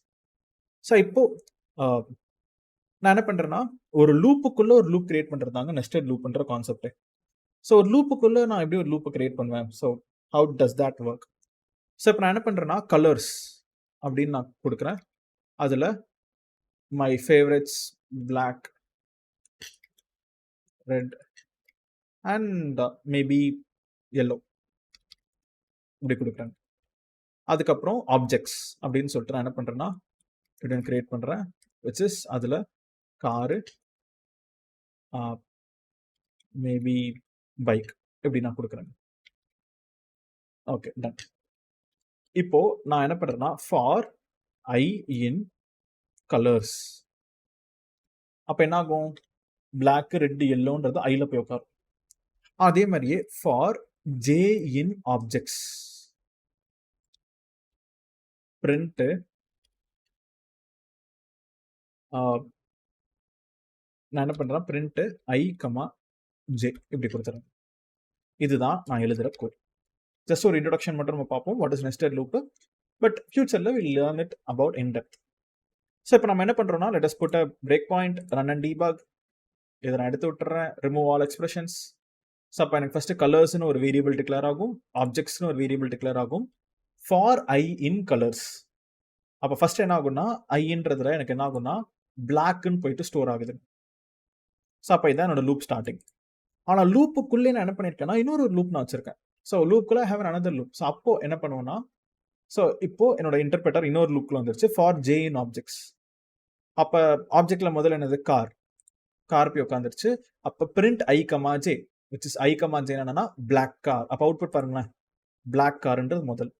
[SPEAKER 1] So இப்போ நான் என்ன பண்றேன்னா ஒரு லூப்புக்குள்ள ஒரு லூப் கிரியேட் பண்றதாங்க நெஸ்டட் லூப்ன்ற கான்செப்ட். ஸோ ஒரு லூப்புக்குள்ள நான் எப்படி ஒரு லூப்பை கிரியேட் பண்ணுவேன், so how does that work. So இப்போ நான் என்ன பண்றேன்னா கலர்ஸ் அப்படின்னு நான் கொடுக்குறேன். அதில் my favorites black, red and maybe yellow இப்படி கொடுக்குறேன். அதுக்கப்புறம் ஆப்ஜெக்ட்ஸ் அப்படின்னு சொல்லிட்டு நான் என்ன பண்ணுறேன்னா இப்படி கிரியேட் பண்ணுறேன், விச் இஸ் அதில் காரு, மேபி பைக் இப்படி நான் கொடுக்குறேன். Okay, done. இப்போ நான் என்ன பண்ணுறேன்னா ஃபார் ஐ இன் கலர்ஸ், அப்போ என்ன ஆகும், பிளாக், ரெட், எல்லோன்றது ஐல போய் உட்காரும். அதே மாதிரியே for J in objects, print நான் என்ன பண்றேன், பிரிண்ட் ஐ கமா ஜே இப்படி கொடுத்துறேன். இதுதான் நான் எழுதுற கோட். ஜஸ்ட் ஒரு இன்ட்ரோடக்ஷன் மட்டும் நம்ம பார்ப்போம், what is nested loop, but ஃபியூச்சர்ல will learn it about in depth. So இப்போ நம்ம என்ன பண்ணுறோம்னா let us put a break point, run and debug. இதை நான் எடுத்து விட்டுறேன், ரிமூவ் ஆல் எக்ஸ்பிரஷன்ஸ். ஸோ அப்போ எனக்கு ஃபர்ஸ்ட் கலர்ஸ்னு ஒரு வேரியபிள் டிக்ளேர் ஆகும், ஆப்ஜெக்ட்ஸ்னு ஒரு வேரியபிள் டிக்ளேர் ஆகும், ஃபார் ஐ இன் கலர்ஸ். அப்போ ஃபர்ஸ்ட் என்ன ஆகும்னா ஐன்றதுல எனக்கு என்ன ஆகும்னா பிளாக்னு போயிட்டு ஸ்டோர் ஆகுது. ஸோ அப்போ இதான் என்னோட லூப் ஸ்டார்டிங். ஆனால் லூப்புக்குள்ளே நான் என்ன பண்ணியிருக்கேன்னா இன்னொரு லூப் நான் வச்சிருக்கேன். ஸோ லூப்புக்குள்ள ஹேவ் அனதர் லூப். ஸோ அப்போ என்ன பண்ணுவோம்னா ஸோ இப்போ என்னோட இன்டர்பிரட்டர் இன்னொரு லூப்ல வந்துருச்சு ஃபார் ஜே இன் ஆப்ஜெக்ட்ஸ். அப்போ ஆப்ஜெக்ட்ல முதல்ல என்னது கார் போய் உட்காந்துருச்சு. அப்போ print i comma J which is i comma J என்னன்னா பிளாக் கார். அப்போ அவுட்புட் பாருங்களேன், பிளாக் கார்ன்றது முதல்.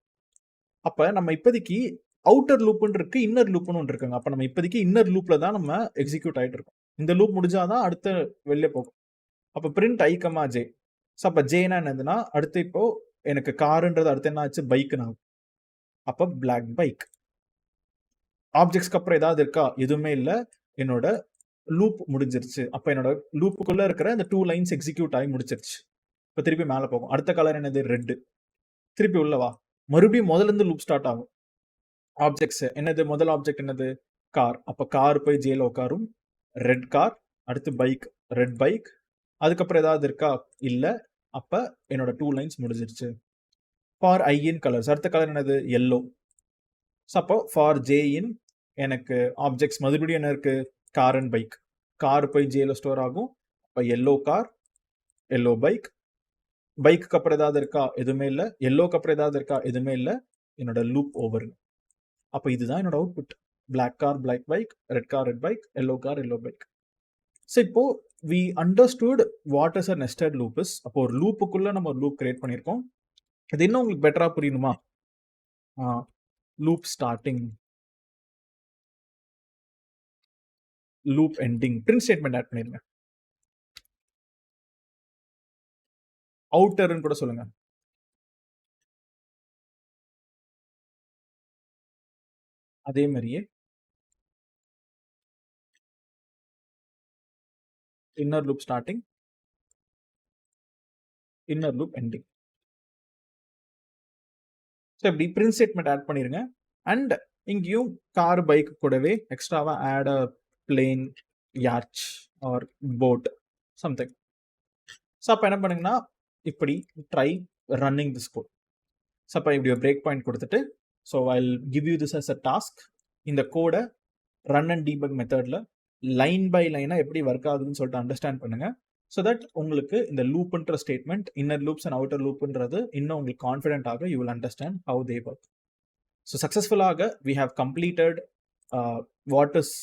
[SPEAKER 1] அப்போ நம்ம இப்போதைக்கு அவுட்டர் லூப்னு இருக்கு, இன்னர் லூப்னு ஒன்று இருக்குங்க. அப்போ நம்ம இப்போதைக்கு இன்னர் லூப்ல தான் நம்ம எக்ஸிக்யூட் ஆகிட்டு இருக்கோம். இந்த லூப் முடிஞ்சாதான் அடுத்த வெளியே போகும். அப்போ print i comma J. So அப்போ ஜேனா என்னதுன்னா அடுத்து இப்போ எனக்கு காருன்றது அடுத்து என்ன ஆச்சு, பைக்குன்னு ஆகும். அப்போ பிளாக் பைக். ஆப்ஜெக்ட்ஸ்க்கு அப்புறம் ஏதாவது இருக்கா, எதுவுமே இல்லை, என்னோட லூப் முடிஞ்சிருச்சு. அப்போ என்னோட லூப்புக்குள்ள இருக்கிற இந்த 2 லைன்ஸ் எக்ஸிக்யூட் ஆகி முடிச்சிருச்சு. இப்போ திருப்பி மேலே போகும். அடுத்த கலர் என்னது, ரெட்டு. திருப்பி உள்ளவா, மறுபடியும் முதல்ல இருந்து லூப் ஸ்டார்ட் ஆகும். ஆப்ஜெக்ட்ஸ் என்னது, முதல் ஆப்ஜெக்ட் என்னது, கார். அப்போ கார் போய் ஜேல உட்காரும், ரெட் கார். அடுத்து பைக், ரெட் பைக். அதுக்கப்புறம் ஏதாவது இருக்கா, இல்லை. அப்போ என்னோட 2 லைன்ஸ் முடிஞ்சிருச்சு. ஃபார் ஐ இன் கலர்ஸ், அடுத்த கலர் என்னது, எல்லோ. ஸோ அப்போ ஃபார் ஜே இன் எனக்கு ஆப்ஜெக்ட்ஸ் மறுபடியும் என்ன இருக்கு, கார் அண்ட் பைக். கார் போய் ஜேல ஸ்டோர் ஆகும். இப்போ yellow car, yellow bike. Bike அப்புறம் ஏதாவது இருக்கா, எதுவுமே இல்லை. எல்லோக்கு அப்புறம் ஏதாவது இருக்கா, எதுவுமே இல்லை. என்னோட லூப் ஓவர். அப்போ இதுதான் என்னோட output. Black car, black bike, red car, red bike, yellow car, yellow bike. So இப்போ we understood what is a nested loop is. அப்போ ஒரு லூப்புக்குள்ள நம்ம ஒரு லூப் கிரியேட் பண்ணியிருக்கோம். இது இன்னும் உங்களுக்கு பெட்டரா புரியணுமா, loop starting, loop ending, print statement add பண்ணிருங்க. அவுட்டர்னு கூட சொல்லுங்க. அதே மாதிரியே inner loop starting, inner loop ending. So இப்படி பிரிண்ட் ஸ்டேட்மெண்ட் ஆட் பண்ணிருங்க. அண்ட் இங்கேயும் கார் பைக் கூடவே எக்ஸ்ட்ராவா ஆட் அ பிளேன், யார்ச் ஆர் போட் சம்திங். ஸோ அப்போ என்ன பண்ணுங்கன்னா இப்படி try running this code. So அப்போ இப்படி ஒரு பிரேக் பாயிண்ட் கொடுத்துட்டு, so I give you this as a task. இந்த கோடை ரன் அண்ட் டீபக் மெத்தடில் லைன் பை லைனாக எப்படி ஒர்க் ஆகுதுன்னு சொல்லிட்டு அண்டர்ஸ்டாண்ட் பண்ணுங்க. ஸோ தட் உங்களுக்கு இந்த லூப்ன்ற statement, inner loops and outer லூப்ன்றது இன்னும் உங்களுக்கு கான்ஃபிடென்ட்டாக you will understand how they work. So சக்ஸஸ்ஃபுல்லாக we have completed what is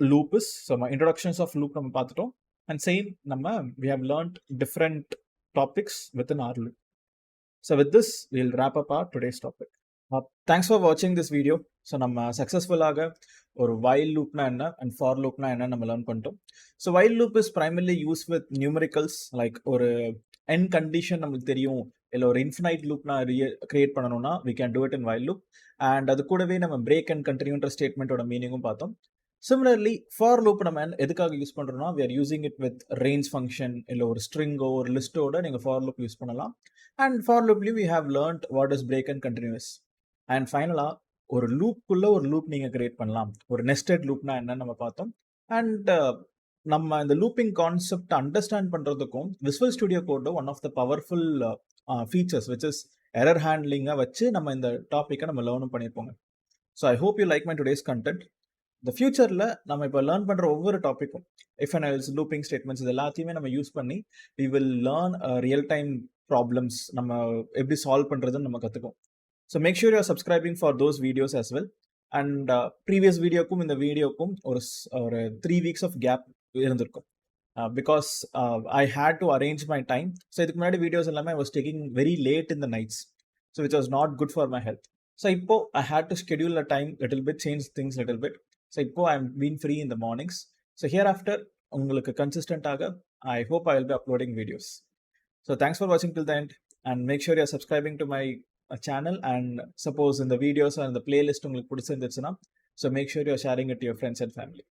[SPEAKER 1] loop is. So introductions of loop நம்ம பார்த்துட்டோம். அண்ட் சேம் நம்ம we have learned different topics with in our loop. So with this will wrap up our today's topic. Thanks for வாட்சிங் this video. So நம்ம சக்ஸஸ்ஃபுல்லாக ஒரு while லூப்னா என்ன and for லூப்னா என்ன நம்ம லேர்ன் பண்ணிட்டோம். So while loop is primarily use with numericals. Like ஒரு என் கண்டிஷன் நம்மளுக்கு தெரியும், இல்லை ஒரு இன்ஃபினைட் லூப்னா கிரியேட் பண்ணணும்னா we can do it in while loop. And அது கூடவே நம்ம பிரேக் அண்ட் கண்டினியூன்ற ஸ்டேட்மெண்ட்டோட மீனிங்கும் பார்த்தோம். சிமிலர்லி ஃபார் லூப் நம்ம எதுக்காக யூஸ் பண்ணுறோம்னா we are using it with range function, இல்லை ஒரு ஸ்ட்ரிங்கோ ஒரு லிஸ்ட்டோட நீங்கள் ஃபார் லூப் யூஸ் பண்ணலாம். அண்ட் ஃபார் லூப்லேயும் we have learned what is break and continues. And ஃபைனலாக ஒரு லூப்புக்குள்ள ஒரு லூப் நீங்கள் கிரியேட் பண்ணலாம். ஒரு நெஸ்டட் லூப்னா என்னன்னு நம்ம பார்த்தோம். அண்ட் நம்ம இந்த லூப்பிங் கான்செப்ட் அண்டர்ஸ்டாண்ட் பண்ணுறதுக்கும் Visual Studio Code one of the powerful features which is error ஹேண்ட்லிங்கை வச்சு நம்ம இந்த டாப்பிக்கை நம்ம லேர்னும் பண்ணியிருப்போங்க. So I hope you like my today's content. இந்த ஃபியூச்சரில் நம்ம இப்போ லேர்ன் பண்ணுற ஒவ்வொரு டாப்பிக்கும், if and else, looping statements, இது எல்லாத்தையுமே நம்ம யூஸ் பண்ணி we will learn real time problems நம்ம எப்படி சால்வ் பண்ணுறதுன்னு நம்ம கற்றுக்கும். So make sure you're subscribing for those videos as well. And previous வீடியோக்கும் இந்த வீடியோக்கும் ஒரு 3 weeks of gap இருந்திருக்கும். Because I had to arrange my time. So இதுக்கு முன்னாடி வீடியோஸ் எல்லாமே I was taking very late in the nights. So which was not good for my health. So இப்போ I had to schedule a time little bit, change things little bit. So இப்போ I'm been free in the mornings. So hereafter உங்களுக்கு consistent ஆக I hope I will be uploading videos. So thanks for watching till the end. And make sure you're subscribing to my channel. And suppose in the videos or in the playlist உங்களுக்கு பிடிச்சிருந்துச்சுன்னா, so make sure you're sharing it to your friends and family.